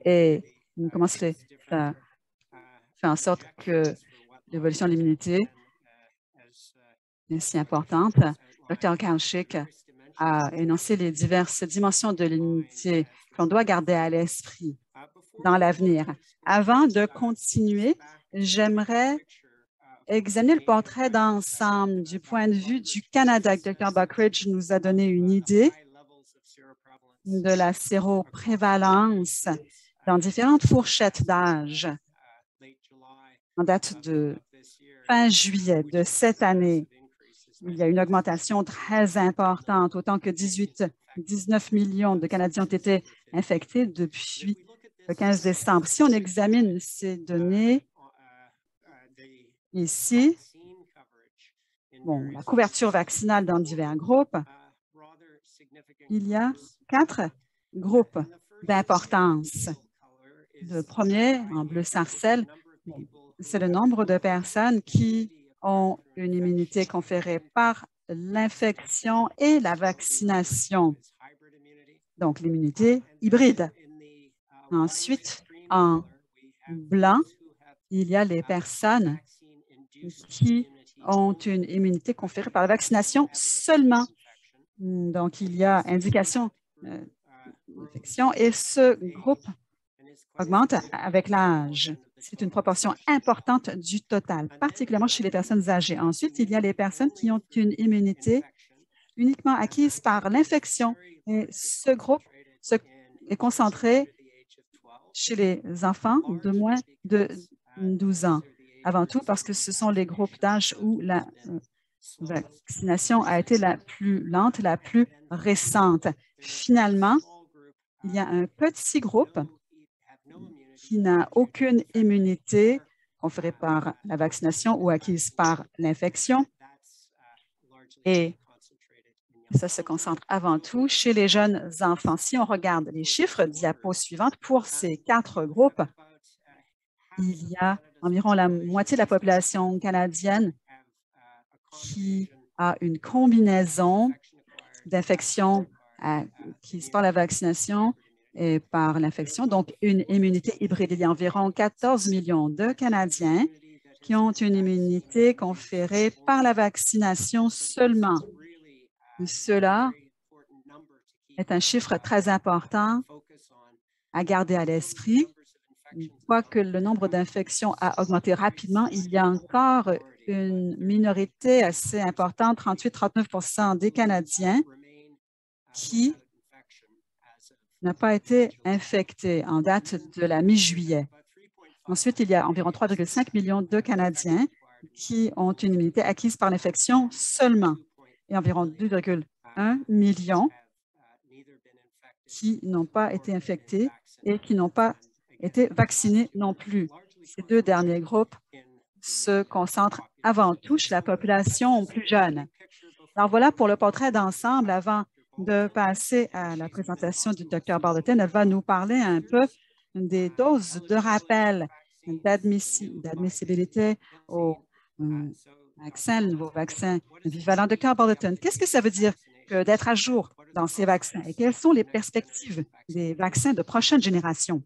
et comment cela fait en sorte que l'évolution de l'immunité est si importante. Dr. Kaushik a énoncé les diverses dimensions de l'immunité qu'on doit garder à l'esprit dans l'avenir. Avant de continuer, j'aimerais examiner le portrait d'ensemble du point de vue du Canada. Dr. Buckridge nous a donné une idée de la séroprévalence dans différentes fourchettes d'âge. En date de fin juillet de cette année, il y a une augmentation très importante, autant que 19 millions de Canadiens ont été infectés depuis le 15 décembre. Si on examine ces données, ici, la couverture vaccinale dans divers groupes, il y a 4 groupes d'importance. Le premier, en bleu sarcelle, c'est le nombre de personnes qui ont une immunité conférée par l'infection et la vaccination. donc l'immunité hybride. Ensuite, en blanc, il y a les personnes qui ont une immunité conférée par la vaccination seulement. Donc, il y a indication d'infection et ce groupe augmente avec l'âge. C'est une proportion importante du total, particulièrement chez les personnes âgées. Ensuite, il y a les personnes qui ont une immunité uniquement acquise par l'infection. Et ce groupe est concentré chez les enfants de moins de 12 ans. Avant tout, parce que ce sont les groupes d'âge où la vaccination a été la plus lente, la plus récente. Finalement, il y a un petit groupe qui n'a aucune immunité conférée par la vaccination ou acquise par l'infection. Et ça se concentre avant tout chez les jeunes enfants. Si on regarde les chiffres, diapo suivante, pour ces 4 groupes, il y a environ la moitié de la population canadienne qui a une combinaison d'infections acquises par la vaccination et par l'infection, donc une immunité hybride. Il y a environ 14 millions de Canadiens qui ont une immunité conférée par la vaccination seulement. Cela est un chiffre très important à garder à l'esprit. Quoique le nombre d'infections a augmenté rapidement, il y a encore une minorité assez importante, 38-39 des Canadiens, qui n'a pas été infecté en date de la mi-juillet. Ensuite, il y a environ 3,5 millions de Canadiens qui ont une immunité acquise par l'infection seulement et environ 2,1 millions qui n'ont pas été infectés et qui n'ont pas été vaccinés non plus. Ces 2 derniers groupes se concentrent avant tout chez la population plus jeune. Alors voilà pour le portrait d'ensemble. Avant de passer à la présentation du Dr Balderton, elle va nous parler un peu des doses de rappel d'admissibilité aux vaccins, le nouveau vaccin bivalent. Dr Balderton, qu'est-ce que ça veut dire d'être à jour dans ces vaccins et quelles sont les perspectives des vaccins de prochaine génération?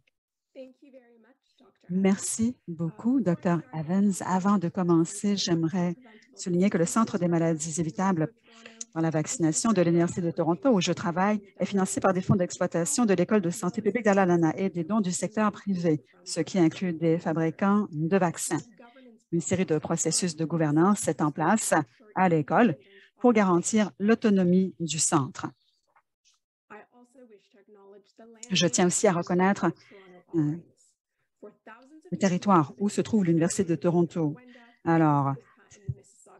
Merci beaucoup, Dr Evans. Avant de commencer, j'aimerais souligner que le Centre des maladies évitables dans la vaccination de l'Université de Toronto, où je travaille, est financé par des fonds d'exploitation de l'École de santé publique d'Alalana et des dons du secteur privé, ce qui inclut des fabricants de vaccins. Une série de processus de gouvernance est en place à l'école pour garantir l'autonomie du centre. Je tiens aussi à reconnaître le territoire où se trouve l'Université de Toronto. Alors,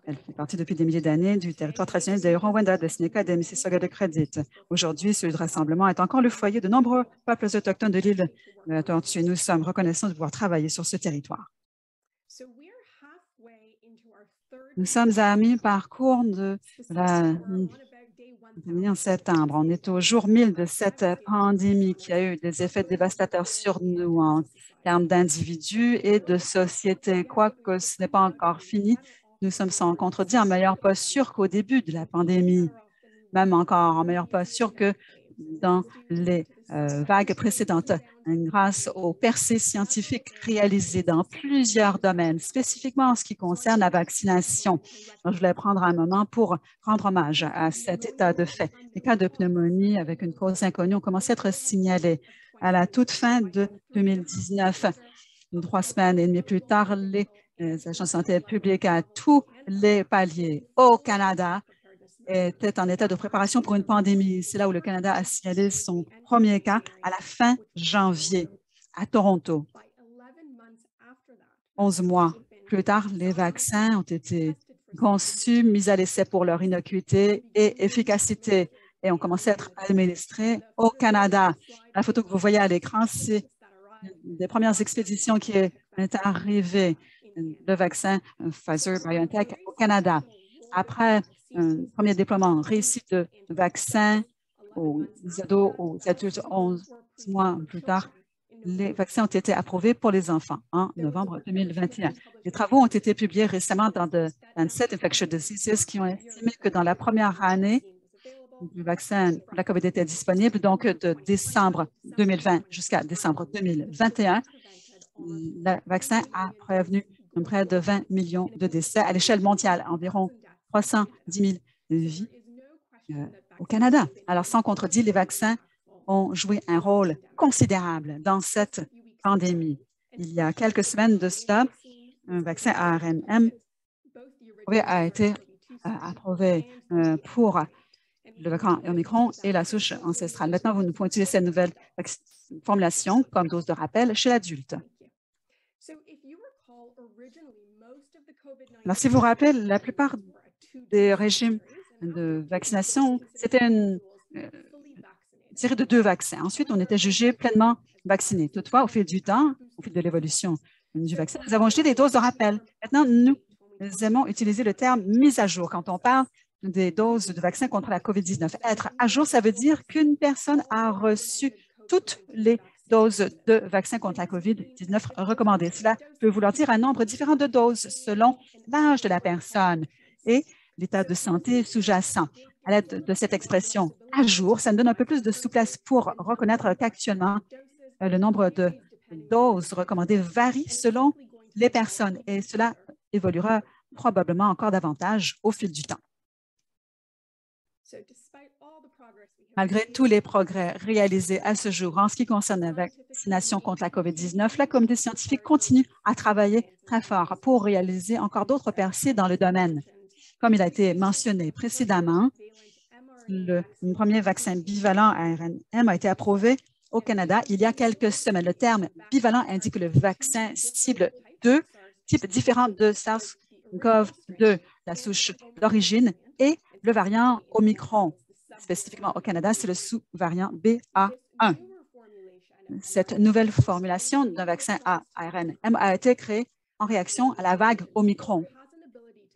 elle fait partie depuis des milliers d'années du territoire traditionnel des Huron-Wendat, de Seneca et de Mississauga de Credit. Aujourd'hui, ce rassemblement est encore le foyer de nombreux peuples autochtones de l'île de la Tortue. Nous sommes reconnaissants de pouvoir travailler sur ce territoire. Nous sommes à mi-parcours de la en septembre. On est au jour 1000 de cette pandémie qui a eu des effets dévastateurs sur nous en termes d'individus et de société. Quoique ce n'est pas encore fini, nous sommes sans contredit en meilleure posture qu'au début de la pandémie, même encore en meilleure posture que dans les vagues précédentes, grâce aux percées scientifiques réalisées dans plusieurs domaines, spécifiquement en ce qui concerne la vaccination. Alors, je voulais prendre un moment pour rendre hommage à cet état de fait. Les cas de pneumonie avec une cause inconnue ont commencé à être signalés à la toute fin de 2019. 3 semaines et demie plus tard, les agents de santé publique à tous les paliers au Canada était en état de préparation pour une pandémie. C'est là où le Canada a signalé son premier cas à la fin janvier à Toronto. 11 mois plus tard, les vaccins ont été conçus, mis à l'essai pour leur innocuité et efficacité et ont commencé à être administrés au Canada. La photo que vous voyez à l'écran, c'est une des premières expéditions qui est arrivée, le vaccin Pfizer-BioNTech au Canada. Après un premier déploiement réussi de vaccins aux ados, aux adultes 11 mois plus tard, les vaccins ont été approuvés pour les enfants en novembre 2021. Les travaux ont été publiés récemment dans The Lancet Infectious Diseases qui ont estimé que dans la première année du vaccin pour la COVID était disponible, donc de décembre 2020 jusqu'à décembre 2021, le vaccin a prévenu près de 20 millions de décès à l'échelle mondiale, environ 310 000 vies au Canada. Alors, sans contredit, les vaccins ont joué un rôle considérable dans cette pandémie. Il y a quelques semaines de cela, un vaccin ARNM a été approuvé pour le variant Omicron et la souche ancestrale. Maintenant, nous pouvons utiliser cette nouvelle formulation comme dose de rappel chez l'adulte. Alors, si vous vous rappelez, la plupart des régimes de vaccination, c'était une série de 2 vaccins. Ensuite, on était jugé pleinement vacciné. Toutefois, au fil du temps, au fil de l'évolution du vaccin, nous avons ajouté des doses de rappel. Maintenant, nous aimons utiliser le terme « mise à jour » quand on parle des doses de vaccin contre la COVID-19. Être à jour, ça veut dire qu'une personne a reçu toutes les doses de vaccin contre la COVID-19 recommandées. Cela peut vouloir dire un nombre différent de doses selon l'âge de la personne et l'état de santé sous-jacent. À l'aide de cette expression « à jour », ça nous donne un peu plus de souplesse pour reconnaître qu'actuellement, le nombre de doses recommandées varie selon les personnes et cela évoluera probablement encore davantage au fil du temps. Malgré tous les progrès réalisés à ce jour en ce qui concerne la vaccination contre la COVID-19, la communauté scientifique continue à travailler très fort pour réaliser encore d'autres percées dans le domaine. Comme il a été mentionné précédemment, le premier vaccin bivalent ARNM a été approuvé au Canada il y a quelques semaines. Le terme bivalent indique que le vaccin cible 2 types différents de SARS-CoV-2, la souche d'origine, et le variant Omicron. Spécifiquement au Canada, c'est le sous-variant BA1. Cette nouvelle formulation d'un vaccin ARNM a été créée en réaction à la vague Omicron,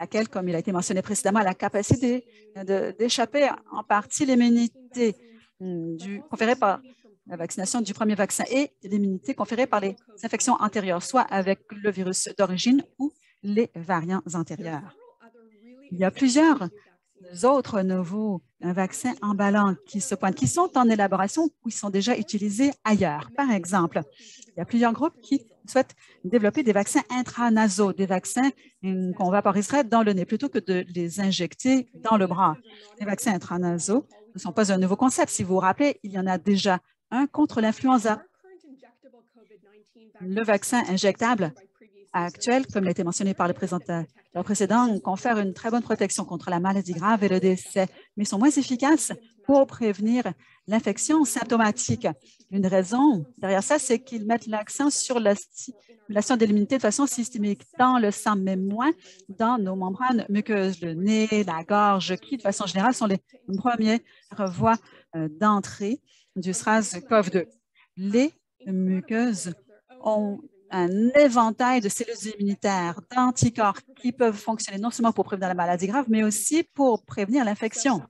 laquelle, comme il a été mentionné précédemment, a la capacité d'échapper en partie l'immunité conférée par la vaccination du premier vaccin et l'immunité conférée par les infections antérieures, soit avec le virus d'origine ou les variants antérieurs. Il y a plusieurs autres nouveaux vaccins emballants qui se pointent, qui sont en élaboration ou qui sont déjà utilisés ailleurs. Par exemple, il y a plusieurs groupes qui souhaitent développer des vaccins intranasaux, des vaccins qu'on vaporiserait dans le nez plutôt que de les injecter dans le bras. Les vaccins intranasaux ne sont pas un nouveau concept. Si vous vous rappelez, il y en a déjà un contre l'influenza. Le vaccin injectable actuel, comme l'a été mentionné par le présentateur précédent, confère une très bonne protection contre la maladie grave et le décès, mais sont moins efficaces pour prévenir l'infection symptomatique. Une raison derrière ça, c'est qu'ils mettent l'accent sur la stimulation de l'immunité de façon systémique dans le sang, mais moins dans nos membranes muqueuses, le nez, la gorge, qui, de façon générale, sont les premières voies d'entrée du SARS-CoV-2. Les muqueuses ont un éventail de cellules immunitaires, d'anticorps qui peuvent fonctionner non seulement pour prévenir la maladie grave, mais aussi pour prévenir l'infection.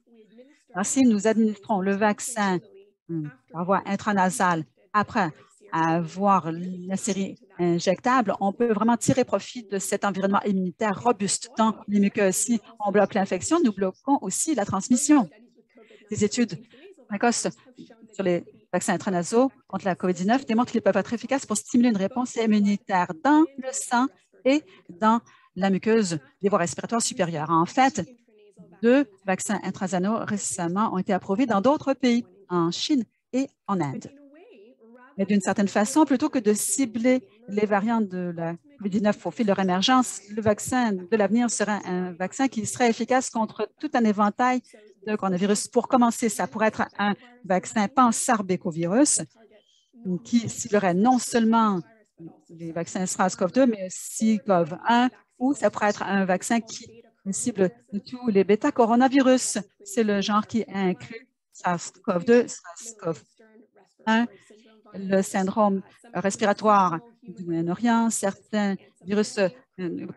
Si nous administrons le vaccin par voie intranasale après avoir la série injectable, on peut vraiment tirer profit de cet environnement immunitaire robuste dans les muqueuses. Si on bloque l'infection, nous bloquons aussi la transmission. Des études précoces sur les vaccins intranasaux contre la COVID-19 démontrent qu'ils peuvent être efficaces pour stimuler une réponse immunitaire dans le sang et dans la muqueuse des voies respiratoires supérieures. En fait, 2 vaccins intranasaux récemment ont été approuvés dans d'autres pays, en Chine et en Inde. Mais d'une certaine façon, plutôt que de cibler les variants de la COVID-19 au fil de leur émergence, le vaccin de l'avenir sera un vaccin qui serait efficace contre tout un éventail de coronavirus. Pour commencer, ça pourrait être un vaccin pansarbecovirus qui ciblerait non seulement les vaccins SARS-CoV-2, mais aussi CoV-1, ou ça pourrait être un vaccin qui cible tous les bêta-coronavirus. C'est le genre qui inclut SARS-CoV-2, SARS-CoV-1, le syndrome respiratoire du Moyen-Orient, certains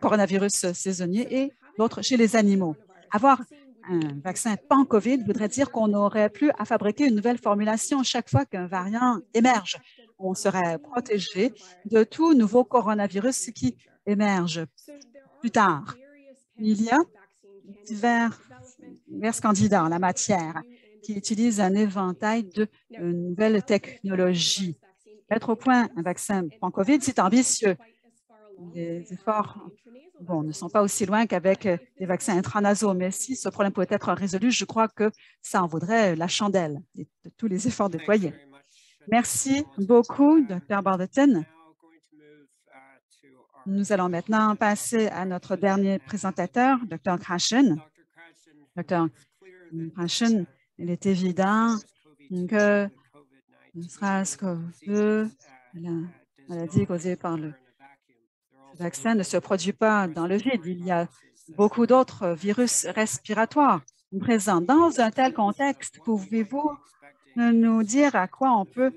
coronavirus saisonniers et d'autres chez les animaux. Avoir un vaccin pan-COVID voudrait dire qu'on n'aurait plus à fabriquer une nouvelle formulation chaque fois qu'un variant émerge. On serait protégé de tout nouveau coronavirus qui émerge plus tard. Il y a divers candidats en la matière qui utilisent un éventail de nouvelles technologies. Mettre au point un vaccin pan-COVID, c'est ambitieux. Les efforts ne sont pas aussi loin qu'avec les vaccins intranasaux, mais si ce problème peut être résolu, je crois que ça en vaudrait la chandelle de tous les efforts déployés. Merci beaucoup, Dr. Balderton. Nous allons maintenant passer à notre dernier présentateur, Dr. Krashen. Dr. Krashen, il est évident que le SARS-CoV-2, la maladie causée par le vaccin, ne se produit pas dans le vide. Il y a beaucoup d'autres virus respiratoires présents. Dans un tel contexte, pouvez-vous nous dire à quoi on peut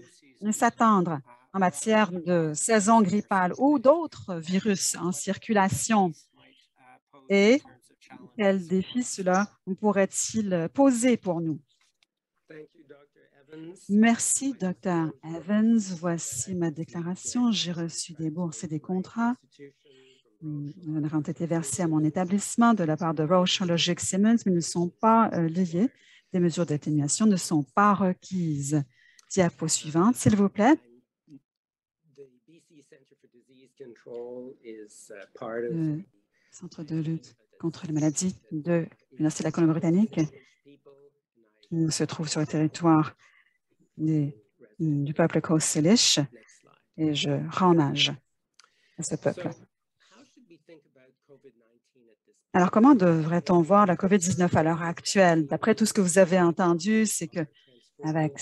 s'attendre en matière de saison grippale ou d'autres virus en circulation? Et quels défis cela pourrait-il poser pour nous? Merci, Dr. Evans. Voici ma déclaration. J'ai reçu des bourses et des contrats. Elles ont été versées à mon établissement de la part de Roche Logic Simmons, mais ne sont pas liées. Des mesures d'atténuation ne sont pas requises. Diapo suivante, s'il vous plaît. Le Centre de lutte contre les maladies de l'Université de la Colombie-Britannique se trouve sur le territoire du peuple Coast Salish et je rends hommage à ce peuple. Alors, comment devrait-on voir la COVID-19 à l'heure actuelle? D'après tout ce que vous avez entendu, c'est que avec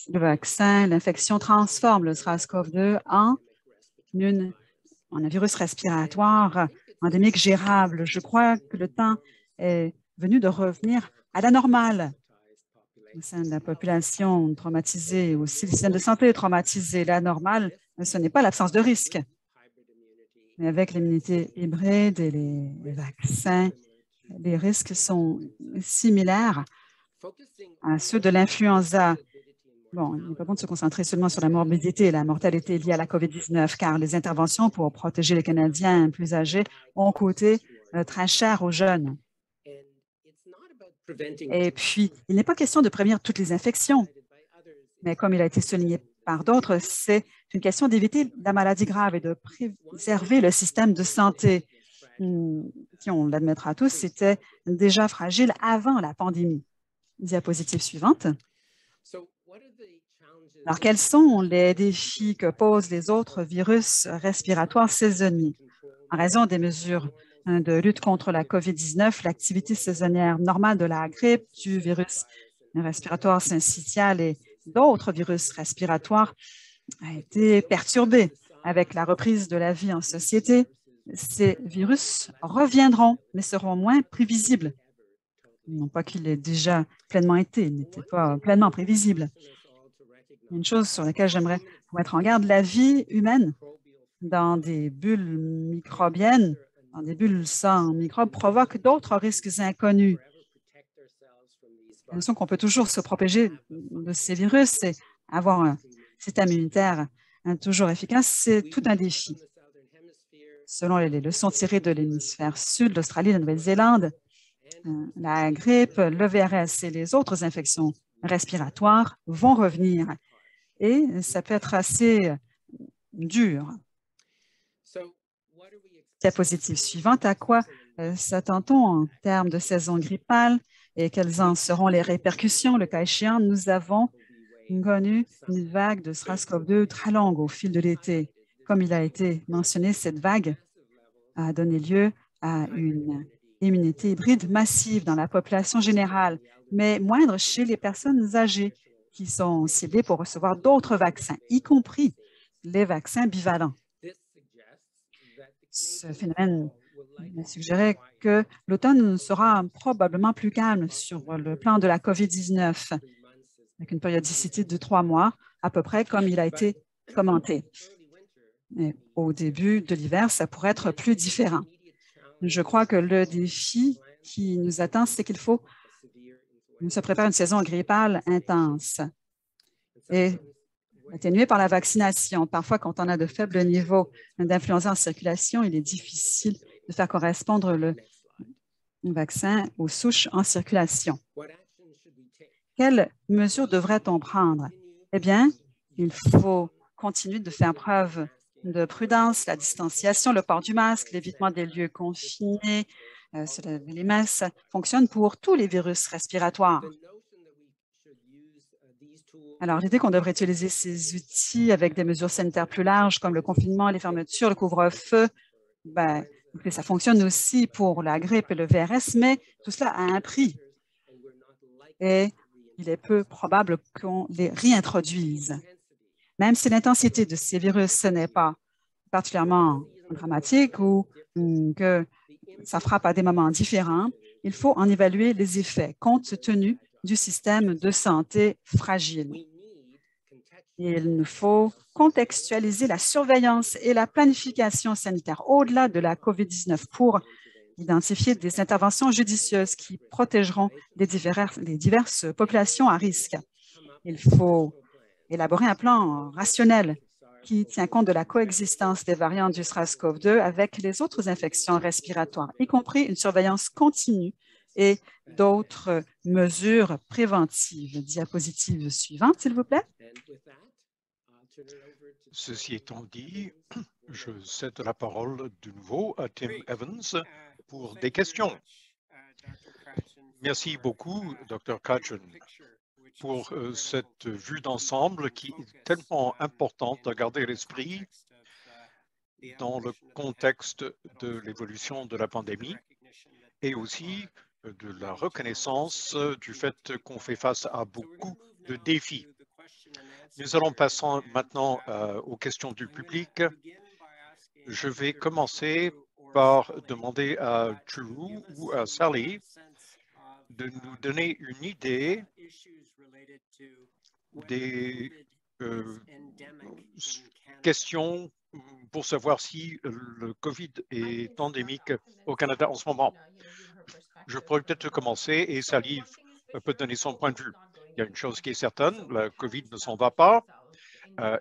le vaccin, l'infection transforme le SARS-CoV-2 en un virus respiratoire endémique gérable. Je crois que le temps est venu de revenir à la normale. Au sein de la population traumatisée, aussi le système de santé traumatisé, la normale, ce n'est pas l'absence de risque. Mais avec l'immunité hybride et les vaccins, les risques sont similaires à ceux de l'influenza. Bon, il n'est pas bon de se concentrer seulement sur la morbidité et la mortalité liée à la COVID-19, car les interventions pour protéger les Canadiens plus âgés ont coûté très cher aux jeunes. Et puis, il n'est pas question de prévenir toutes les infections, mais comme il a été souligné par d'autres, c'est une question d'éviter la maladie grave et de préserver le système de santé qui, on l'admettra tous, c'était déjà fragile avant la pandémie. Diapositive suivante. Alors, quels sont les défis que posent les autres virus respiratoires saisonniers? En raison des mesures de lutte contre la COVID-19, l'activité saisonnière normale de la grippe, du virus respiratoire syncytial et d'autres virus respiratoires a été perturbée. Avec la reprise de la vie en société, ces virus reviendront, mais seront moins prévisibles. Non pas qu'il ait déjà pleinement été, il n'était pas pleinement prévisible. Une chose sur laquelle j'aimerais vous mettre en garde, la vie humaine dans des bulles microbiennes, dans des bulles sans microbes, provoque d'autres risques inconnus. La notion qu'on peut toujours se protéger de ces virus et avoir un système immunitaire toujours efficace, c'est tout un défi. Selon les leçons tirées de l'hémisphère sud, l'Australie, la Nouvelle-Zélande, la grippe, le VRS et les autres infections respiratoires vont revenir. Et ça peut être assez dur. Diapositive suivante, à quoi s'attend-on en termes de saison grippale et quelles en seront les répercussions? Le cas échéant, nous avons connu une vague de SARS-CoV-2 très longue au fil de l'été. Comme il a été mentionné, cette vague a donné lieu à une immunité hybride massive dans la population générale, mais moindre chez les personnes âgées qui sont ciblées pour recevoir d'autres vaccins, y compris les vaccins bivalents. Ce phénomène suggérait que l'automne sera probablement plus calme sur le plan de la COVID-19, avec une périodicité de 3 mois, à peu près comme il a été commenté. Et au début de l'hiver, ça pourrait être plus différent. Je crois que le défi qui nous attend, c'est qu'il faut se préparer à une saison grippale intense et atténuée par la vaccination. Parfois, quand on a de faibles niveaux d'influenza en circulation, il est difficile de faire correspondre le vaccin aux souches en circulation. Quelles mesures devrait-on prendre? Eh bien, il faut continuer de faire preuve de prudence, la distanciation, le port du masque, l'évitement des lieux confinés, se laver les mains, ça fonctionne pour tous les virus respiratoires. Alors, l'idée qu'on devrait utiliser ces outils avec des mesures sanitaires plus larges, comme le confinement, les fermetures, le couvre-feu, ben, écoutez, ça fonctionne aussi pour la grippe et le VRS, mais tout cela a un prix. Et il est peu probable qu'on les réintroduise. Même si l'intensité de ces virus n'est pas particulièrement dramatique ou que ça frappe à des moments différents, il faut en évaluer les effets compte tenu du système de santé fragile. Il nous faut contextualiser la surveillance et la planification sanitaire au-delà de la COVID-19 pour identifier des interventions judicieuses qui protégeront les diverses populations à risque. Il faut élaborer un plan rationnel qui tient compte de la coexistence des variants du SARS-CoV-2 avec les autres infections respiratoires, y compris une surveillance continue et d'autres mesures préventives. Diapositive suivante, s'il vous plaît. Ceci étant dit, je cède la parole de nouveau à Tim Evans pour des questions. Merci beaucoup, Dr. Khatchon, pour cette vue d'ensemble qui est tellement importante à garder à l'esprit dans le contexte de l'évolution de la pandémie et aussi de la reconnaissance du fait qu'on fait face à beaucoup de défis. Nous allons passer maintenant aux questions du public. Je vais commencer par demander à Drew ou à Sally de nous donner une idée des questions pour savoir si le COVID est endémique au Canada en ce moment. Je pourrais peut-être commencer et Sally peut donner son point de vue. Il y a une chose qui est certaine, la COVID ne s'en va pas.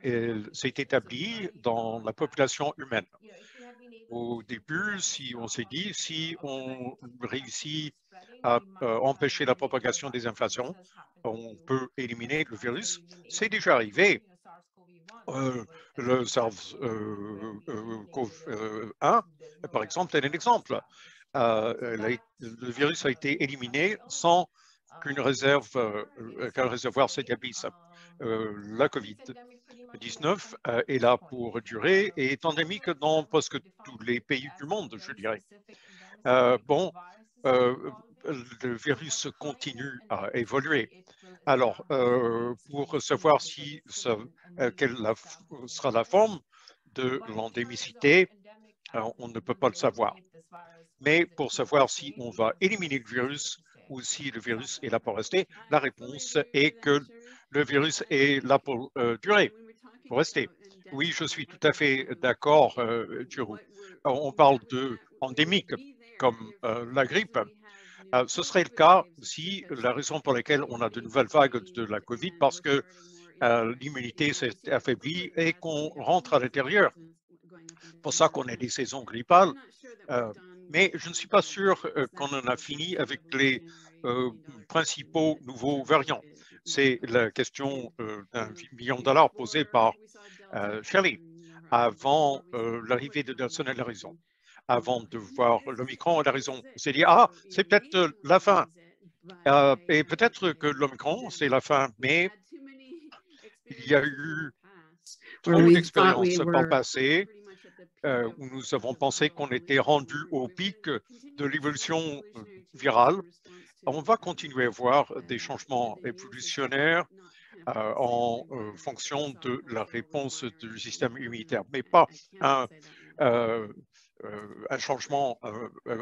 Elle s'est établie dans la population humaine. Au début, on s'est dit, si on réussit à empêcher la propagation des infections, on peut éliminer le virus. C'est déjà arrivé. Le SARS-CoV-1, par exemple, est un exemple. Le virus a été éliminé sans qu'un réservoir s'établisse. La COVID-19 est là pour durer et est endémique dans presque tous les pays du monde, je dirais. Le virus continue à évoluer. Alors, pour savoir quelle sera la forme de l'endémicité, on ne peut pas le savoir. Mais pour savoir si on va éliminer le virus ou si le virus est là pour rester, la réponse est que le virus est là pour durer, pour rester. Oui, je suis tout à fait d'accord, Giroux. On parle d'endémique, comme la grippe. Ce serait le cas si la raison pour laquelle on a de nouvelles vagues de la COVID, parce que l'immunité s'est affaiblie et qu'on rentre à l'intérieur. C'est pour ça qu'on a des saisons grippales. Mais je ne suis pas sûr qu'on en a fini avec les principaux nouveaux variants. C'est la question d'1 million de dollars posée par Shelley avant l'arrivée de Nelson à l'horizon. Avant de voir l'Omicron à l'horizon, on s'est dit, ah, c'est peut-être la fin. Et peut-être que l'Omicron, c'est la fin, mais il y a eu trop d'expériences par le passé où nous avons pensé qu'on était rendu au pic de l'évolution virale. On va continuer à voir des changements évolutionnaires en fonction de la réponse du système immunitaire, mais pas un changement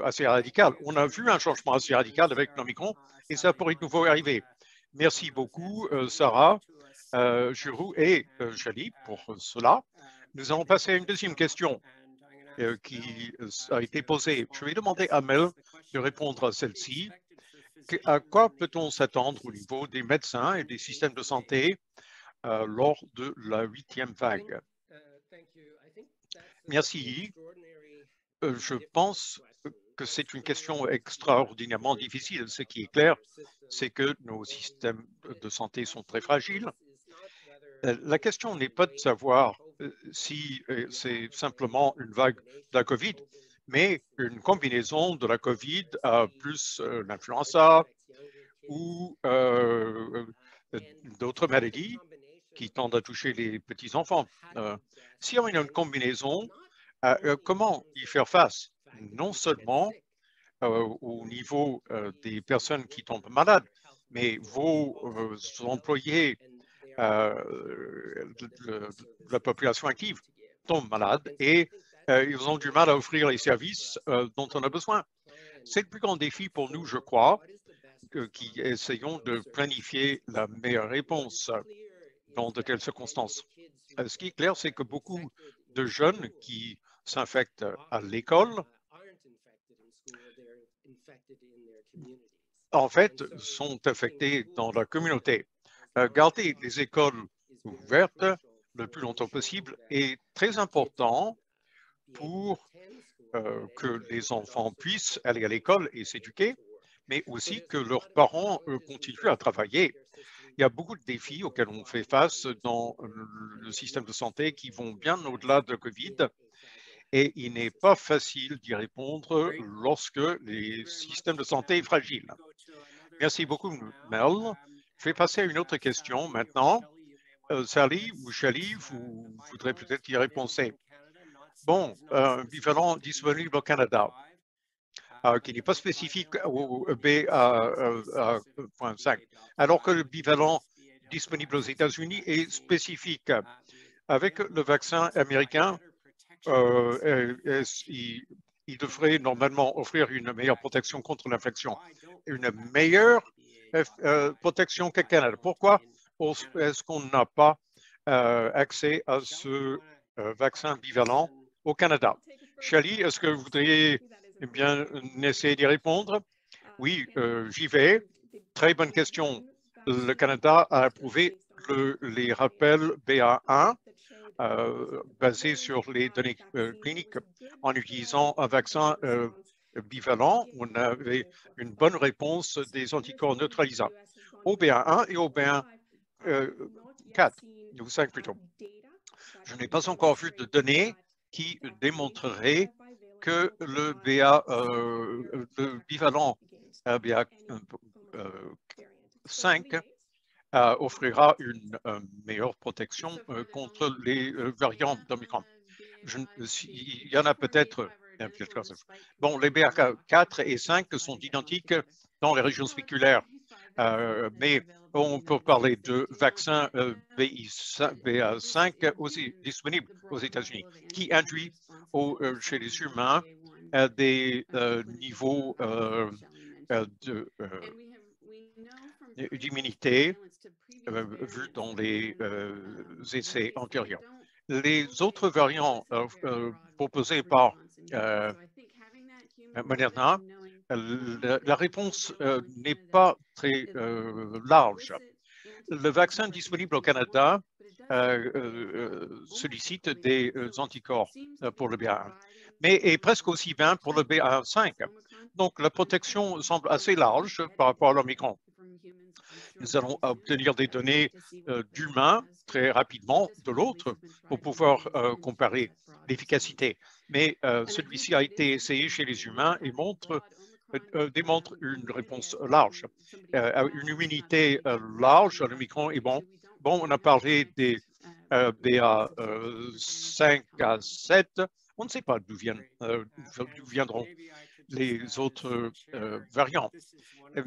assez radical. On a vu un changement assez radical avec l'Omicron et ça pourrait de nouveau arriver. Merci beaucoup, Sarah, Giroux et Shelley pour cela. Nous allons passer à une deuxième question qui a été posée. Je vais demander à Mel de répondre à celle-ci. À quoi peut-on s'attendre au niveau des médecins et des systèmes de santé lors de la 8e vague? Merci. Je pense que c'est une question extraordinairement difficile. Ce qui est clair, c'est que nos systèmes de santé sont très fragiles. La question n'est pas de savoir si c'est simplement une vague de la COVID, mais une combinaison de la COVID plus l'influenza ou d'autres maladies qui tendent à toucher les petits-enfants. Si on a une combinaison, comment y faire face? Non seulement au niveau des personnes qui tombent malades, mais vos employés, la population active tombe malade et ils ont du mal à offrir les services dont on a besoin. C'est le plus grand défi pour nous, je crois, qui essayons de planifier la meilleure réponse dans de telles circonstances. Ce qui est clair, c'est que beaucoup de jeunes qui s'infectent à l'école, en fait, sont infectés dans la communauté. Garder les écoles ouvertes le plus longtemps possible est très important pour que les enfants puissent aller à l'école et s'éduquer, mais aussi que leurs parents continuent à travailler. Il y a beaucoup de défis auxquels on fait face dans le système de santé qui vont bien au-delà de COVID et il n'est pas facile d'y répondre lorsque les systèmes de santé sont fragiles. Merci beaucoup, Mel. Je vais passer à une autre question maintenant. Sally ou Shelley, vous voudrez peut-être y répondre. Bon, un bivalent disponible au Canada, qui n'est pas spécifique au BA.5, alors que le bivalent disponible aux États-Unis est spécifique. Avec le vaccin américain, il devrait normalement offrir une meilleure protection contre l'infection, une meilleure protection qu'au Canada. Pourquoi est-ce qu'on n'a pas accès à ce vaccin bivalent au Canada? Shelley, est-ce que vous voudriez bien essayer d'y répondre? Oui, j'y vais. Très bonne question. Le Canada a approuvé les rappels BA1 basés sur les données cliniques en utilisant un vaccin bivalent. On avait une bonne réponse des anticorps neutralisants au BA1 et au BA4, ou 5 plutôt. Je n'ai pas encore vu de données qui démontreraient que le bivalent BA5 offrira une meilleure protection contre les variants d'Omicron. Il y en a peut-être. Bon, les BA4 et 5 sont identiques dans les régions spéculaires, mais on peut parler de vaccins BA5 aussi disponibles aux États-Unis, qui induit chez les humains des niveaux d'immunité vus dans les essais antérieurs. Les autres variants proposés par Moderna, la réponse n'est pas très large. Le vaccin disponible au Canada sollicite des anticorps pour le BA1, mais est presque aussi bien pour le BA5. Donc, la protection semble assez large par rapport à l'Omicron. Nous allons obtenir des données d'humains très rapidement de l'autre pour pouvoir comparer l'efficacité. Mais celui-ci a été essayé chez les humains et démontre une réponse large. Une immunité large à l'Omicron est bon. Bon, on a parlé des BA5 à 7. On ne sait pas d'où viendront les autres variants.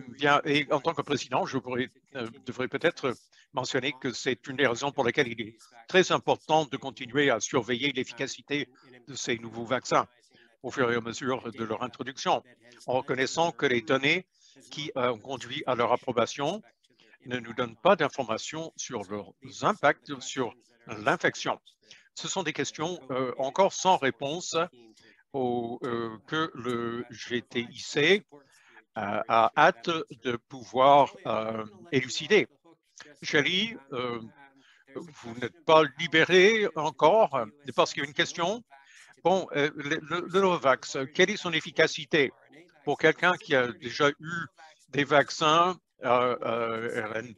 Bien, et en tant que président, je devrais peut-être mentionner que c'est une des raisons pour lesquelles il est très important de continuer à surveiller l'efficacité de ces nouveaux vaccins au fur et à mesure de leur introduction, en reconnaissant que les données qui ont conduit à leur approbation ne nous donnent pas d'informations sur leurs impacts sur l'infection. Ce sont des questions encore sans réponse que le GTIC a hâte de pouvoir élucider. Shelley, vous n'êtes pas libéré encore parce qu'il y a une question. Bon, le Novavax, quelle est son efficacité? Pour quelqu'un qui a déjà eu des vaccins RNM,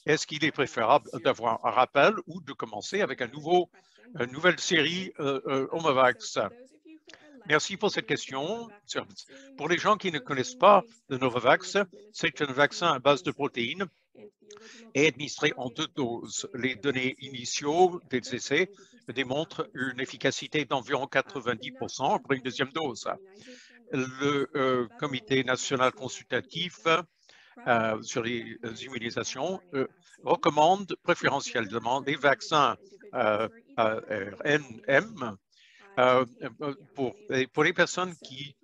est-ce qu'il est préférable d'avoir un rappel ou de commencer avec une nouvelle série Novavax? Merci pour cette question. Pour les gens qui ne connaissent pas le Novavax, c'est un vaccin à base de protéines et administré en 2 doses. Les données initiaux des essais démontrent une efficacité d'environ 90% après une deuxième dose. Le Comité national consultatif sur les immunisations recommande préférentiellement les vaccins RNM pour les personnes qui,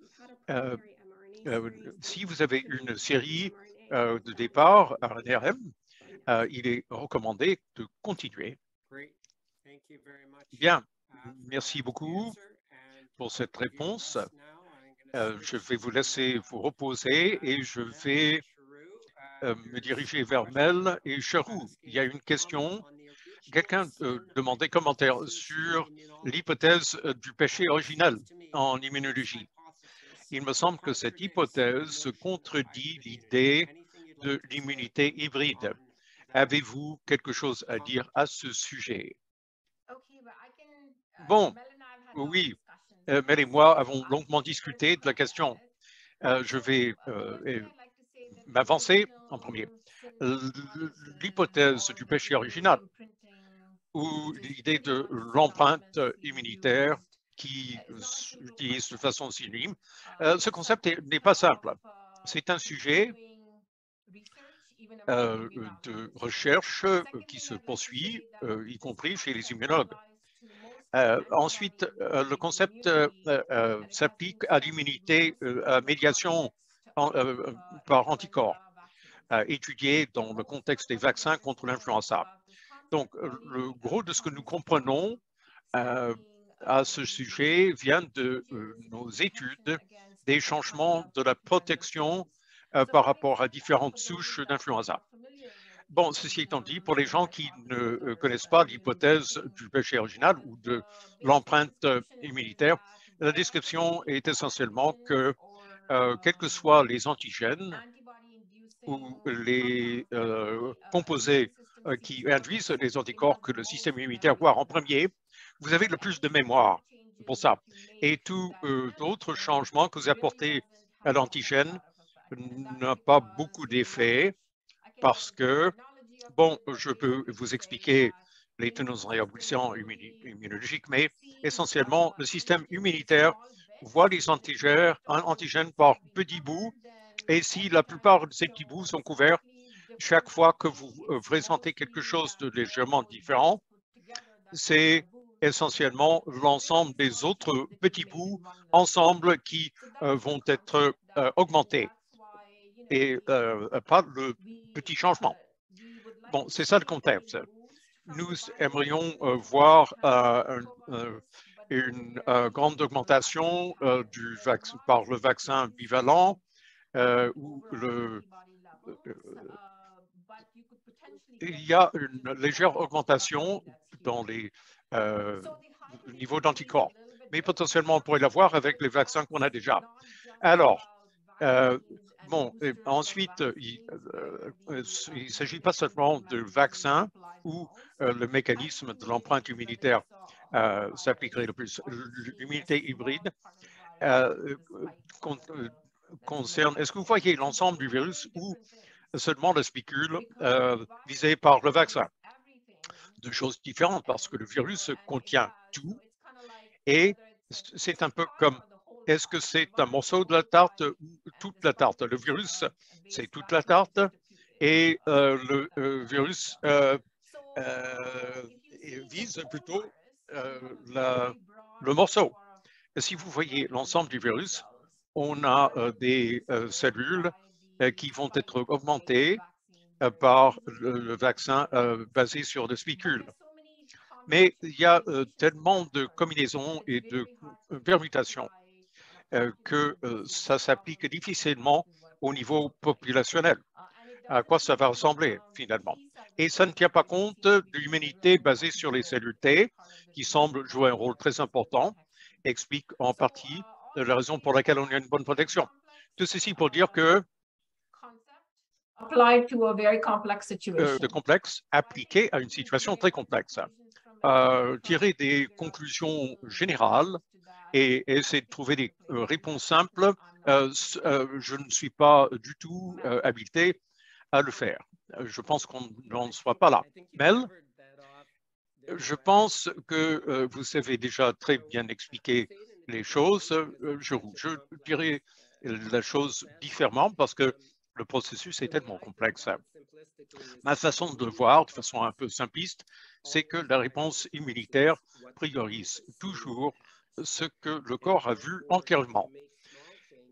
si vous avez une série de départ RNM, il est recommandé de continuer. Bien, merci beaucoup pour cette réponse. Je vais vous laisser vous reposer et je vais me diriger vers Mel et Cherou. Il y a une question. Quelqu'un demandait commentaire sur l'hypothèse du péché original en immunologie. Il me semble que cette hypothèse contredit l'idée de l'immunité hybride. Avez-vous quelque chose à dire à ce sujet? Bon, oui, Mel et moi avons longuement discuté de la question. Je vais m'avancer en premier. L'hypothèse du péché original ou l'idée de l'empreinte immunitaire qui utilise de façon synonyme, ce concept n'est pas simple. C'est un sujet de recherche qui se poursuit, y compris chez les immunologues. Ensuite, le concept s'applique à l'immunité à médiation par anticorps, étudiée dans le contexte des vaccins contre l'influenza. Donc, le gros de ce que nous comprenons à ce sujet vient de nos études des changements de la protection par rapport à différentes souches d'influenza. Bon, ceci étant dit, pour les gens qui ne connaissent pas l'hypothèse du péché original ou de l'empreinte immunitaire, la description est essentiellement que, quels que soient les antigènes ou les composés qui induisent les anticorps que le système immunitaire voit en premier, vous avez le plus de mémoire pour ça. Et tout autre changement que vous apportez à l'antigène n'a pas beaucoup d'effet parce que, bon, je peux vous expliquer les tenants et aboutissants immunologiques, mais essentiellement, le système immunitaire voit les antigènes par petits bouts, et si la plupart de ces petits bouts sont couverts, chaque fois que vous présentez quelque chose de légèrement différent, c'est essentiellement l'ensemble des autres petits bouts ensemble qui vont être augmentés et pas le petit changement. Bon, c'est ça le contexte. Nous aimerions voir une grande augmentation par le vaccin bivalent où il y a une légère augmentation dans les niveaux d'anticorps, mais potentiellement on pourrait l'avoir avec les vaccins qu'on a déjà. Alors, bon, ensuite, il ne s'agit pas seulement de vaccins où le mécanisme de l'empreinte immunitaire s'appliquerait le plus. L'immunité hybride concerne, est-ce que vous voyez l'ensemble du virus ou seulement la spicule visée par le vaccin? Deux choses différentes parce que le virus contient tout et c'est un peu comme est-ce que c'est un morceau de la tarte ou toute la tarte? Le virus, c'est toute la tarte et le virus vise plutôt le morceau. Si vous voyez l'ensemble du virus, on a des cellules qui vont être augmentées par le vaccin basé sur le spicule. Mais il y a tellement de combinaisons et de permutations que ça s'applique difficilement au niveau populationnel. à quoi ça va ressembler finalement. Et ça ne tient pas compte de l'immunité basée sur les cellules T, qui semble jouer un rôle très important, explique en partie la raison pour laquelle on a une bonne protection. Tout ceci pour dire que de complexe appliqué à une situation très complexe. Tirer des conclusions générales et essayer de trouver des réponses simples, je ne suis pas du tout habilité à le faire. Je pense qu'on n'en soit pas là. Mel, je pense que vous avez déjà très bien expliqué les choses. Je dirais la chose différemment parce que le processus est tellement complexe. Ma façon de voir, de façon un peu simpliste, c'est que la réponse immunitaire priorise toujours ce que le corps a vu entièrement.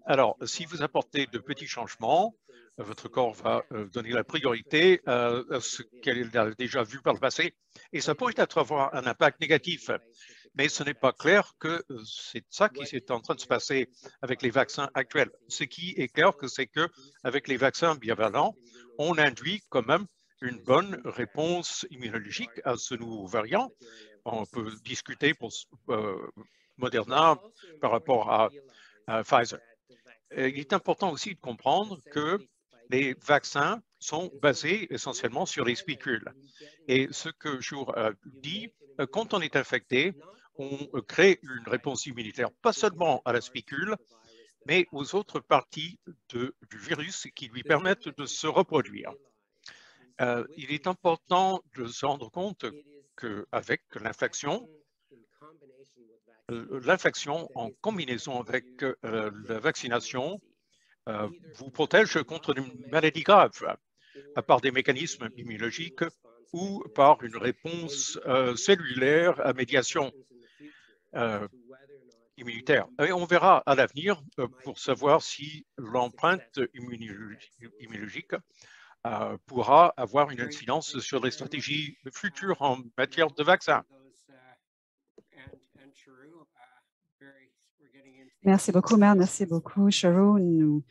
Alors, si vous apportez de petits changements, votre corps va donner la priorité à ce qu'elle a déjà vu par le passé, et ça pourrait avoir un impact négatif. Mais ce n'est pas clair que c'est ça qui est en train de se passer avec les vaccins actuels. Ce qui est clair, c'est qu'avec les vaccins bivalents, on induit quand même une bonne réponse immunologique à ce nouveau variant. On peut discuter pour Moderna par rapport à Pfizer. Il est important aussi de comprendre que les vaccins sont basés essentiellement sur les spicules. Et ce que Jour dit, quand on est infecté, on crée une réponse immunitaire, pas seulement à la spicule, mais aux autres parties du virus qui lui permettent de se reproduire. Il est important de se rendre compte qu'avec l'infection en combinaison avec la vaccination vous protège contre une maladie grave par des mécanismes immunologiques ou par une réponse cellulaire à médiation immunitaire. Et on verra à l'avenir pour savoir si l'empreinte immunologique pourra avoir une incidence sur les stratégies futures en matière de vaccins. Merci beaucoup, Mel. Merci beaucoup, Cheryl.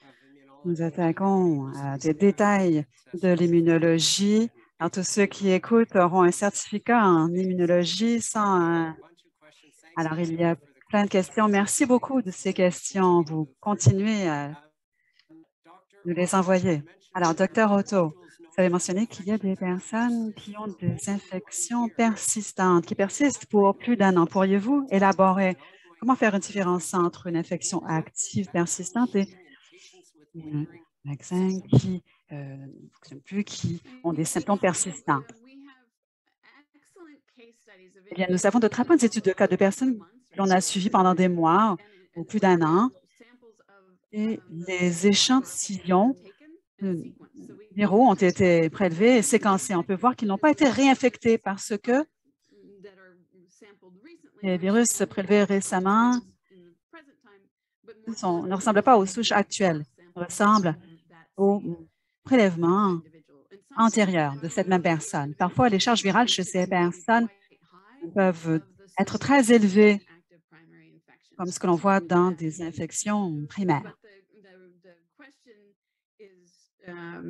Nous attaquons à des détails de l'immunologie. Alors, tous ceux qui écoutent auront un certificat en immunologie sans... Alors, il y a plein de questions. Merci beaucoup de ces questions. Vous continuez à nous les envoyer. Alors, Dr. Otto, vous avez mentionné qu'il y a des personnes qui ont des infections persistantes, qui persistent pour plus d'1 an. Pourriez-vous élaborer comment faire une différence entre une infection active persistante et un vaccin qui ne fonctionne plus, qui ont des symptômes persistants? Eh bien, nous avons de très bonnes études de cas de personnes que l'on a suivies pendant des mois ou plus d'1 an. Et les échantillons viraux ont été prélevés et séquencés. On peut voir qu'ils n'ont pas été réinfectés parce que les virus prélevés récemment ne ressemblent pas aux souches actuelles, ressemblent aux prélèvements antérieurs de cette même personne. Parfois, les charges virales chez ces personnes peuvent être très élevées, comme ce que l'on voit dans des infections primaires. La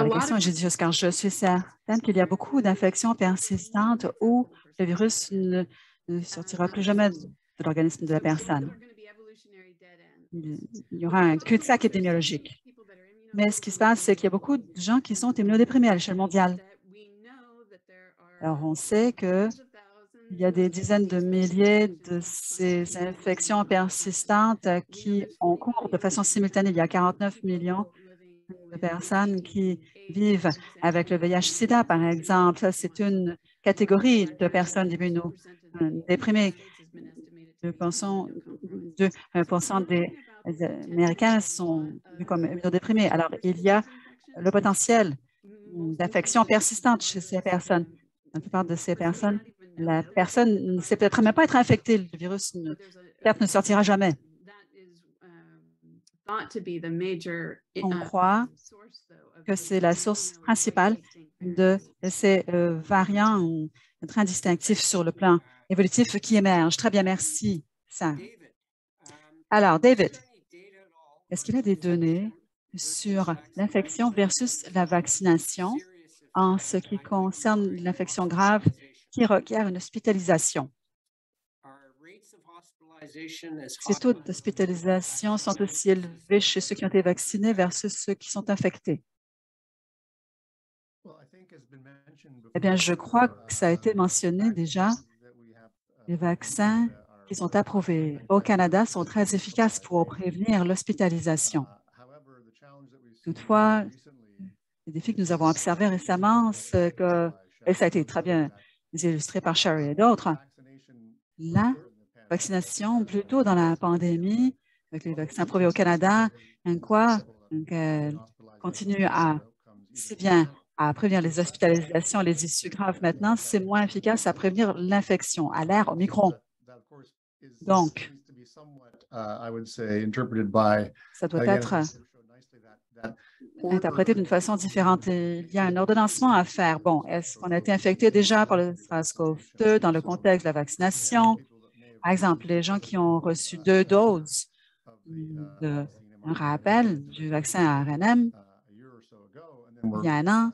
question est judicieuse car je suis certaine qu'il y a beaucoup d'infections persistantes où le virus ne sortira plus jamais de l'organisme de la personne. Il y aura un cul-de-sac épidémiologique. Mais ce qui se passe, c'est qu'il y a beaucoup de gens qui sont immunodéprimés à l'échelle mondiale. Alors, on sait qu'il y a des dizaines de milliers de ces infections persistantes qui ont cours de façon simultanée. Il y a 49 millions de personnes qui vivent avec le VIH-Sida, par exemple. Ça, c'est une catégorie de personnes immunodéprimées. 2% des Américains sont vus comme immunodéprimés. Alors, il y a le potentiel d'infection persistante chez ces personnes. La plupart de ces personnes, la personne ne sait peut-être même pas être infectée. Le virus peut-être ne sortira jamais. On croit que c'est la source principale de ces variants très distinctifs sur le plan évolutif qui émergent. Très bien, merci. Alors, David, est-ce qu'il y a des données sur l'infection versus la vaccination en ce qui concerne l'infection grave qui requiert une hospitalisation? Ces taux d'hospitalisation sont aussi élevés chez ceux qui ont été vaccinés versus ceux qui sont infectés. Eh bien, je crois que ça a été mentionné déjà. Les vaccins qui sont approuvés au Canada sont très efficaces pour prévenir l'hospitalisation. Toutefois, les défis que nous avons observés récemment, c'est que, et ça a été très bien illustré par Sherry et d'autres, la vaccination, plutôt dans la pandémie, avec les vaccins approuvés au Canada, continue à, si bien à prévenir les hospitalisations et les issues graves maintenant, c'est moins efficace à prévenir l'infection à l'ère Omicron. Donc, ça doit être interprété d'une façon différente. Il y a un ordonnancement à faire. Bon, est-ce qu'on a été infecté déjà par le SARS-CoV-2 dans le contexte de la vaccination? Par exemple, les gens qui ont reçu 2 doses d'un rappel du vaccin ARNM il y a un an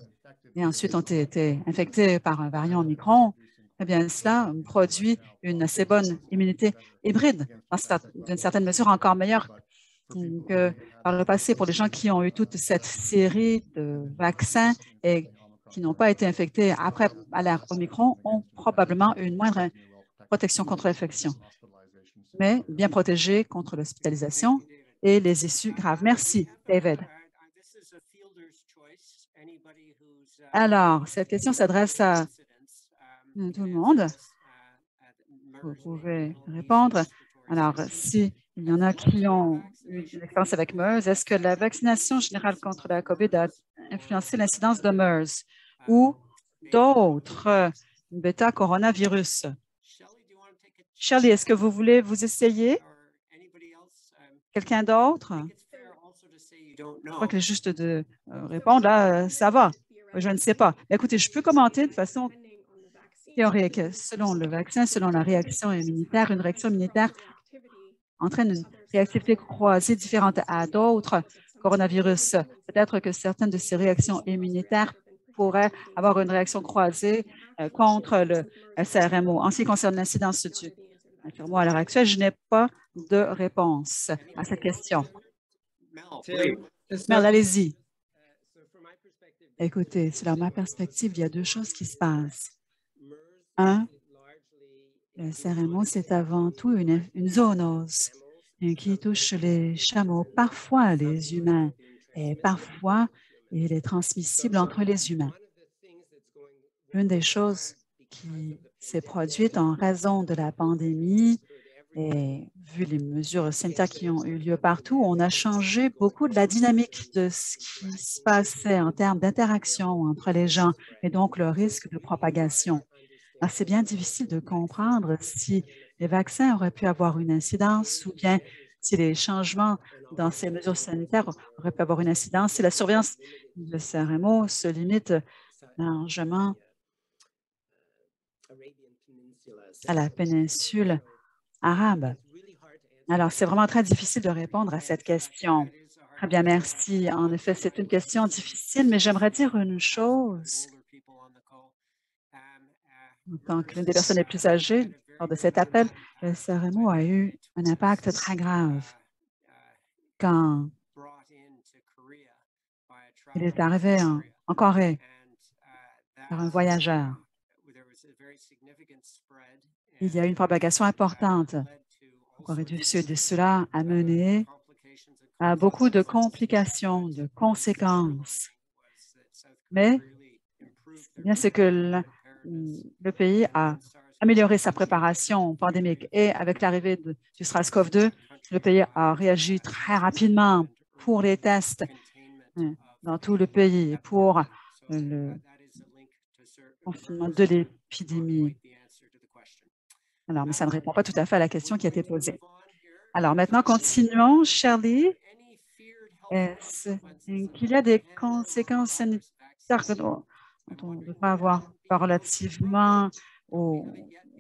et ensuite ont été infectés par un variant Omicron, eh bien, cela produit une assez bonne immunité hybride, d'une certaine mesure encore meilleure que par le passé pour les gens qui ont eu toute cette série de vaccins et qui n'ont pas été infectés après à l'ère Omicron ont probablement une moindre protection contre l'infection, mais bien protégés contre l'hospitalisation et les issues graves. Merci, David. Alors, cette question s'adresse à tout le monde. Vous pouvez répondre. Alors, s'il y en a qui ont eu une expérience avec MERS, est-ce que la vaccination générale contre la COVID a influencé l'incidence de MERS ou d'autres bêta-coronavirus? Shelley, est-ce que vous voulez vous essayer? Quelqu'un d'autre? Je crois que juste de répondre, là, ça va. Je ne sais pas. Écoutez, je peux commenter de façon théorique. Selon le vaccin, selon la réaction immunitaire, une réaction immunitaire entraîne une réactivité croisée différente à d'autres coronavirus. Peut-être que certaines de ces réactions immunitaires pourraient avoir une réaction croisée contre le SRMO. En ce qui concerne l'incidence du infirmo à l'heure actuelle, je n'ai pas de réponse à cette question. Mel, allez-y. Écoutez, selon ma perspective, il y a 2 choses qui se passent. Un, le SRMO, c'est avant tout une zoonose qui touche les chameaux, parfois les humains, et parfois il est transmissible entre les humains. Une des choses qui s'est produite en raison de la pandémie, et vu les mesures sanitaires qui ont eu lieu partout, on a changé beaucoup de la dynamique de ce qui se passait en termes d'interaction entre les gens et donc le risque de propagation. C'est bien difficile de comprendre si les vaccins auraient pu avoir une incidence ou bien si les changements dans ces mesures sanitaires auraient pu avoir une incidence, si la surveillance de SRMO se limite largement à la péninsule arabe. Alors, c'est vraiment très difficile de répondre à cette question. Très bien, merci. En effet, c'est une question difficile, mais j'aimerais dire une chose. En tant que l'une des personnes les plus âgées lors de cet appel, le SRMO a eu un impact très grave quand il est arrivé en Corée par un voyageur. Il y a eu une propagation importante en Corée du Sud et cela a mené à beaucoup de complications, de conséquences. Mais bien, c'est que le pays a amélioré sa préparation pandémique et avec l'arrivée du SARS-CoV-2, le pays a réagi très rapidement pour les tests dans tout le pays pour le confinement de l'épidémie. Alors, mais ça ne répond pas tout à fait à la question qui a été posée. Alors, maintenant, continuons. Shirley, est-ce qu'il y a des conséquences sanitaires dont on ne peut pas avoir relativement au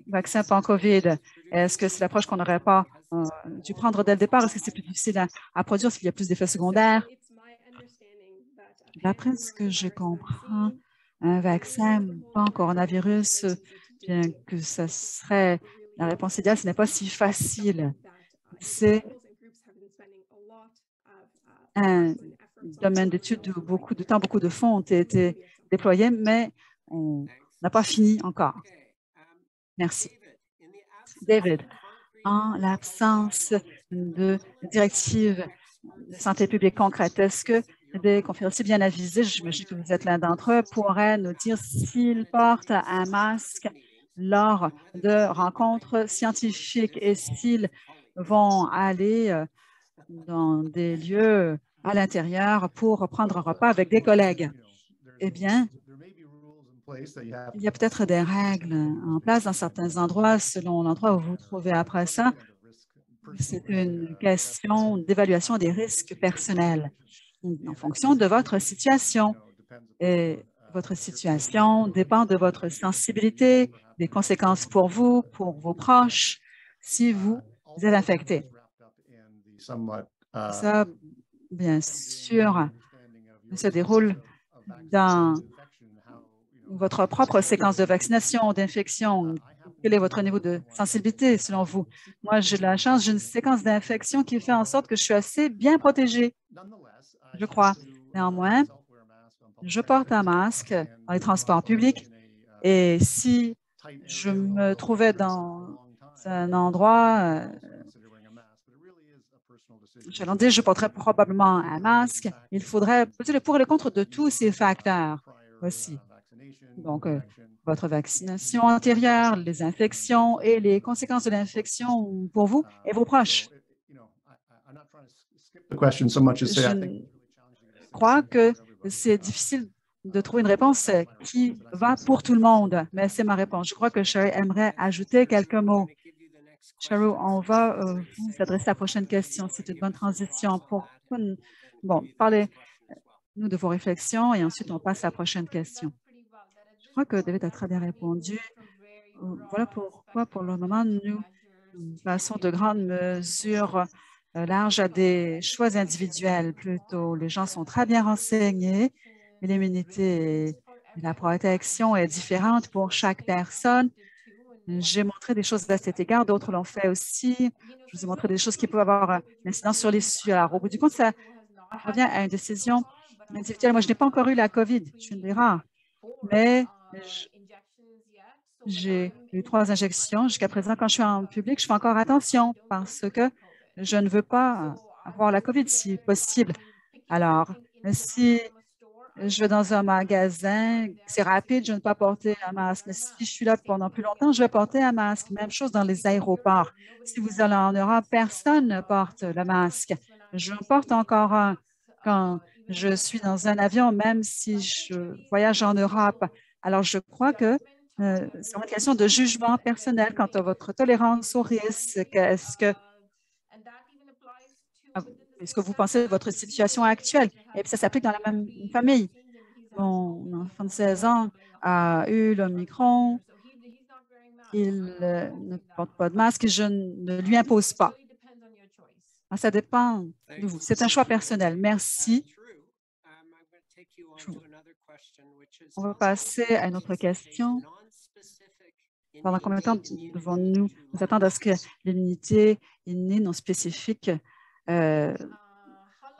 vaccin pan-COVID? Est-ce que c'est l'approche qu'on n'aurait pas dû prendre dès le départ? Est-ce que c'est plus difficile à produire s'il y a plus d'effets secondaires? D'après ce que je comprends, un vaccin, pas un coronavirus, bien que ce serait la réponse idéale, ce n'est pas si facile. C'est un domaine d'étude où beaucoup de temps, beaucoup de fonds ont été déployés, mais on n'a pas fini encore. Merci. David, en l'absence de directives de santé publique concrètes, est-ce que des conférenciers bien avisés, j'imagine que vous êtes l'un d'entre eux, pourraient nous dire s'ils portent un masque lors de rencontres scientifiques et s'ils vont aller dans des lieux à l'intérieur pour prendre un repas avec des collègues? Eh bien, il y a peut-être des règles en place dans certains endroits selon l'endroit où vous vous trouvez. Après ça, c'est une question d'évaluation des risques personnels en fonction de votre situation. Et votre situation dépend de votre sensibilité, des conséquences pour vous, pour vos proches, si vous êtes infecté. Ça, bien sûr, se déroule dans votre propre séquence de vaccination, d'infection. Quel est votre niveau de sensibilité selon vous? Moi, j'ai de la chance, j'ai une séquence d'infection qui fait en sorte que je suis assez bien protégée, je crois. Néanmoins, je porte un masque dans les transports publics et si je me trouvais dans un endroit chalandé, je porterais probablement un masque. Il faudrait peser le pour et le contre de tous ces facteurs aussi. Donc, votre vaccination antérieure, les infections et les conséquences de l'infection pour vous et vos proches. Je crois que c'est difficile de trouver une réponse qui va pour tout le monde, mais c'est ma réponse. Je crois que Sherry aimerait ajouter quelques mots. Sherry, on va vous adresser la prochaine question. C'est une bonne transition. Bon, parlez-nous de vos réflexions et ensuite on passe à la prochaine question. Je crois que David a très bien répondu. Voilà pourquoi, pour le moment, nous passons de grandes mesures larges à des choix individuels plutôt. Les gens sont très bien renseignés, mais l'immunité et la protection est différente pour chaque personne. J'ai montré des choses à cet égard, d'autres l'ont fait aussi. Je vous ai montré des choses qui peuvent avoir une incidence sur l'issue. Alors, au bout du compte, ça revient à une décision individuelle. Moi, je n'ai pas encore eu la COVID, je suis une des rares, mais j'ai eu 3 injections. Jusqu'à présent, quand je suis en public, je fais encore attention parce que je ne veux pas avoir la COVID si possible. Alors, si je vais dans un magasin, c'est rapide, je ne peux pas porter un masque. Mais si je suis là pendant plus longtemps, je vais porter un masque. Même chose dans les aéroports. Si vous allez en Europe, personne ne porte le masque. Je porte encore un quand je suis dans un avion, même si je voyage en Europe. Alors, je crois que c'est une question de jugement personnel quant à votre tolérance au risque. Est-ce que vous pensez de votre situation actuelle? Et puis, ça s'applique dans la même famille. Mon enfant de 16 ans a eu l'Omicron. Il ne porte pas de masque et je ne lui impose pas. Alors, ça dépend de vous. C'est un choix personnel. Merci. On va passer à une autre question. Pendant combien de temps devons-nous nous attendre à ce que l'immunité innée non spécifique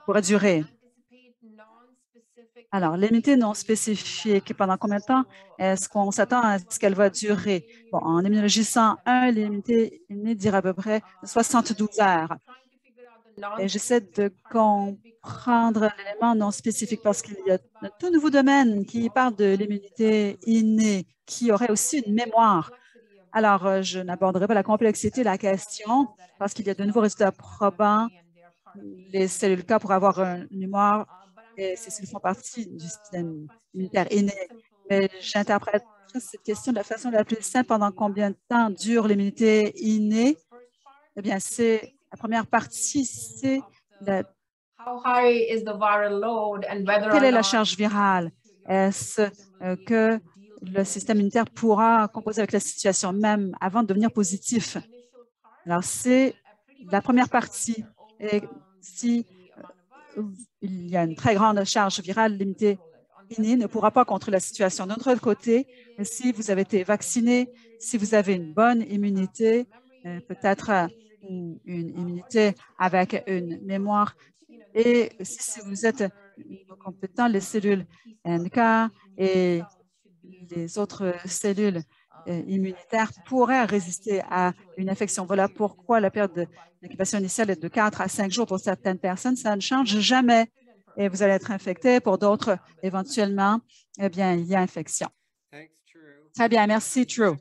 pourrait durer? Alors, l'immunité non spécifique, pendant combien de temps est-ce qu'on s'attend à ce qu'elle va durer? Bon, en immunologie 101, l'immunité innée dure à peu près 72 heures. Et j'essaie de comprendre l'élément non spécifique parce qu'il y a un tout nouveau domaine qui parle de l'immunité innée, qui aurait aussi une mémoire. Alors, je n'aborderai pas la complexité de la question parce qu'il y a de nouveaux résultats probants. Les cellules K pour avoir une mémoire et ces cellules font partie du système immunitaire inné. Mais j'interprète cette question de la façon la plus simple. Pendant combien de temps dure l'immunité innée? Eh bien, c'est la première partie, c'est quelle est la charge virale? Est-ce que le système immunitaire pourra composer avec la situation même avant de devenir positif? Alors, c'est La première partie est si il y a une très grande charge virale limitée, ne pourra pas contrôler la situation. De notre côté, si vous avez été vacciné, si vous avez une bonne immunité, peut-être une immunité avec une mémoire, et si vous êtes compétent, les cellules NK et les autres cellules immunitaires pourraient résister à une infection. Voilà pourquoi la période d'incubation initiale est de 4 à 5 jours pour certaines personnes. Ça ne change jamais et vous allez être infecté. Pour d'autres, éventuellement, eh bien, il y a infection. Très bien, merci, Drew.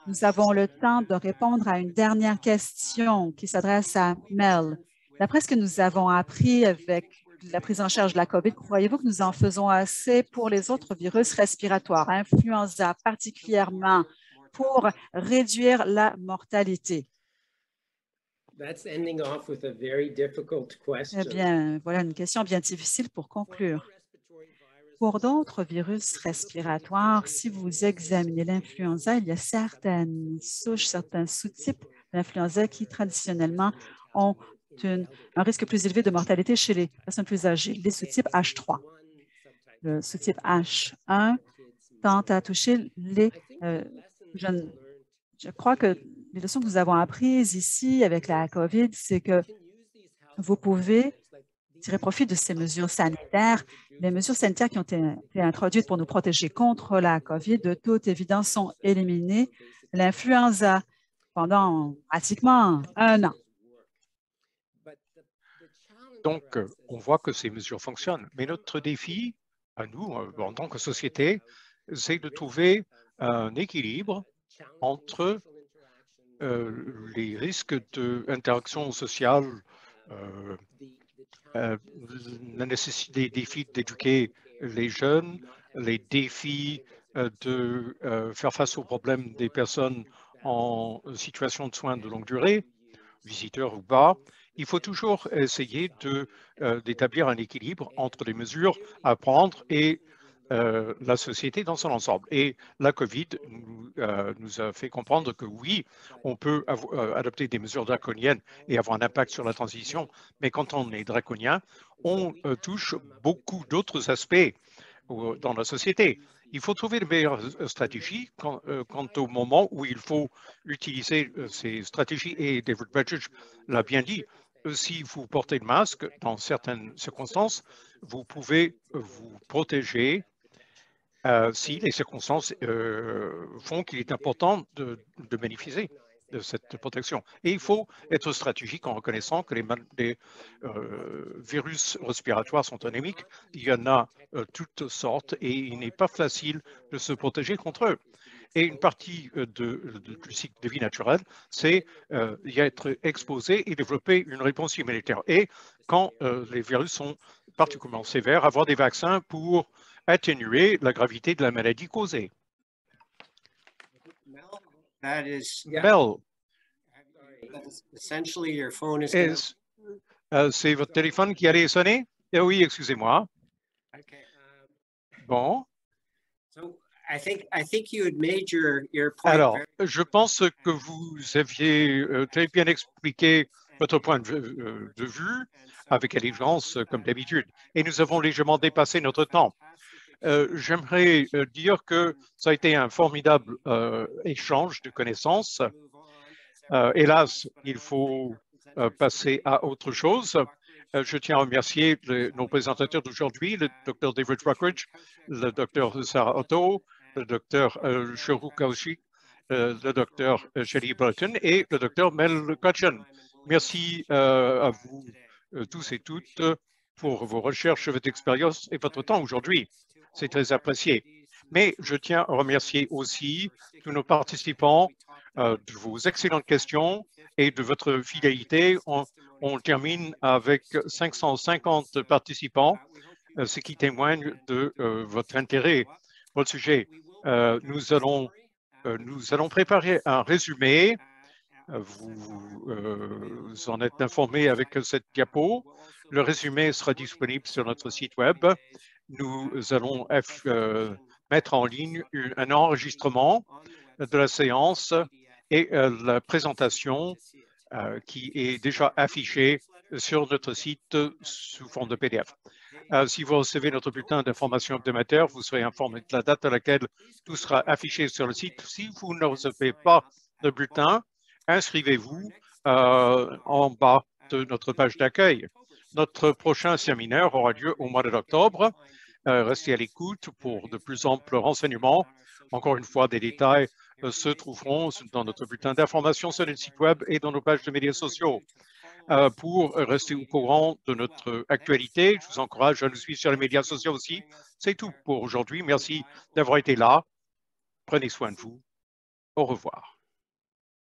Nous avons le temps de répondre à une dernière question qui s'adresse à Mel. D'après ce que nous avons appris avec la prise en charge de la COVID, croyez-vous que nous en faisons assez pour les autres virus respiratoires, influenza particulièrement, pour réduire la mortalité? Eh bien, voilà une question bien difficile pour conclure. Pour d'autres virus respiratoires, si vous examinez l'influenza, il y a certaines souches, certains sous-types d'influenza qui traditionnellement ont un risque plus élevé de mortalité chez les personnes plus âgées, les sous-types H3. Le sous-type H1 tente à toucher les jeunes. Je crois que les leçons que nous avons apprises ici avec la COVID, c'est que vous pouvez tirer profit de ces mesures sanitaires. Les mesures sanitaires qui ont été introduites pour nous protéger contre la COVID, de toute évidence, sont éliminées. L'influenza, pendant pratiquement 1 an. Donc, on voit que ces mesures fonctionnent. Mais notre défi, à nous, en tant que société, c'est de trouver un équilibre entre les risques d'interaction sociale, la nécessité, des défis d'éduquer les jeunes, les défis de faire face aux problèmes des personnes en situation de soins de longue durée, visiteurs ou pas. Il faut toujours essayer d'établir un équilibre entre les mesures à prendre et la société dans son ensemble. Et la COVID nous a fait comprendre que oui, on peut adopter des mesures draconiennes et avoir un impact sur la transition, mais quand on est draconien, on touche beaucoup d'autres aspects dans la société. Il faut trouver de meilleures stratégies quant au moment où il faut utiliser ces stratégies. Et David Bridges l'a bien dit, si vous portez le masque, dans certaines circonstances, vous pouvez vous protéger si les circonstances font qu'il est important de bénéficier de cette protection. Et il faut être stratégique en reconnaissant que les virus respiratoires sont endémiques. Il y en a toutes sortes et il n'est pas facile de se protéger contre eux. Et une partie du cycle de vie naturel, c'est y être exposé et développer une réponse immunitaire. Et quand les virus sont particulièrement sévères, avoir des vaccins pour atténuer la gravité de la maladie causée. Mel, c'est votre téléphone qui allait sonner? Eh oui, excusez-moi. Bon. Alors, je pense que vous aviez très bien expliqué votre point de vue avec allégeance, comme d'habitude, et nous avons légèrement dépassé notre temps. J'aimerais dire que ça a été un formidable échange de connaissances. Hélas, il faut passer à autre chose. Je tiens à remercier nos présentateurs d'aujourd'hui, le Dr David Rockridge, le Dr Sarah Otto, le Dr Cheru Kaushik, le Dr Shelley Burton et le Dr Mel Cutchin. Merci à vous tous et toutes pour vos recherches, votre expérience et votre temps aujourd'hui. C'est très apprécié. Mais je tiens à remercier aussi tous nos participants de vos excellentes questions et de votre fidélité. On termine avec 550 participants, ce qui témoigne de votre intérêt pour le sujet. Nous allons préparer un résumé. Vous en êtes informés avec cette diapo. Le résumé sera disponible sur notre site web. Nous allons mettre en ligne un enregistrement de la séance et la présentation qui est déjà affiché sur notre site sous forme de PDF. Si vous recevez notre bulletin d'information hebdomadaire, vous serez informé de la date à laquelle tout sera affiché sur le site. Si vous ne recevez pas de bulletin, inscrivez-vous en bas de notre page d'accueil. Notre prochain séminaire aura lieu au mois d'octobre. Restez à l'écoute pour de plus amples renseignements. Encore une fois, des détails se trouveront dans notre bulletin d'information sur le site web et dans nos pages de médias sociaux. Pour rester au courant de notre actualité, je vous encourage à nous suivre sur les médias sociaux aussi. C'est tout pour aujourd'hui. Merci d'avoir été là. Prenez soin de vous. Au revoir.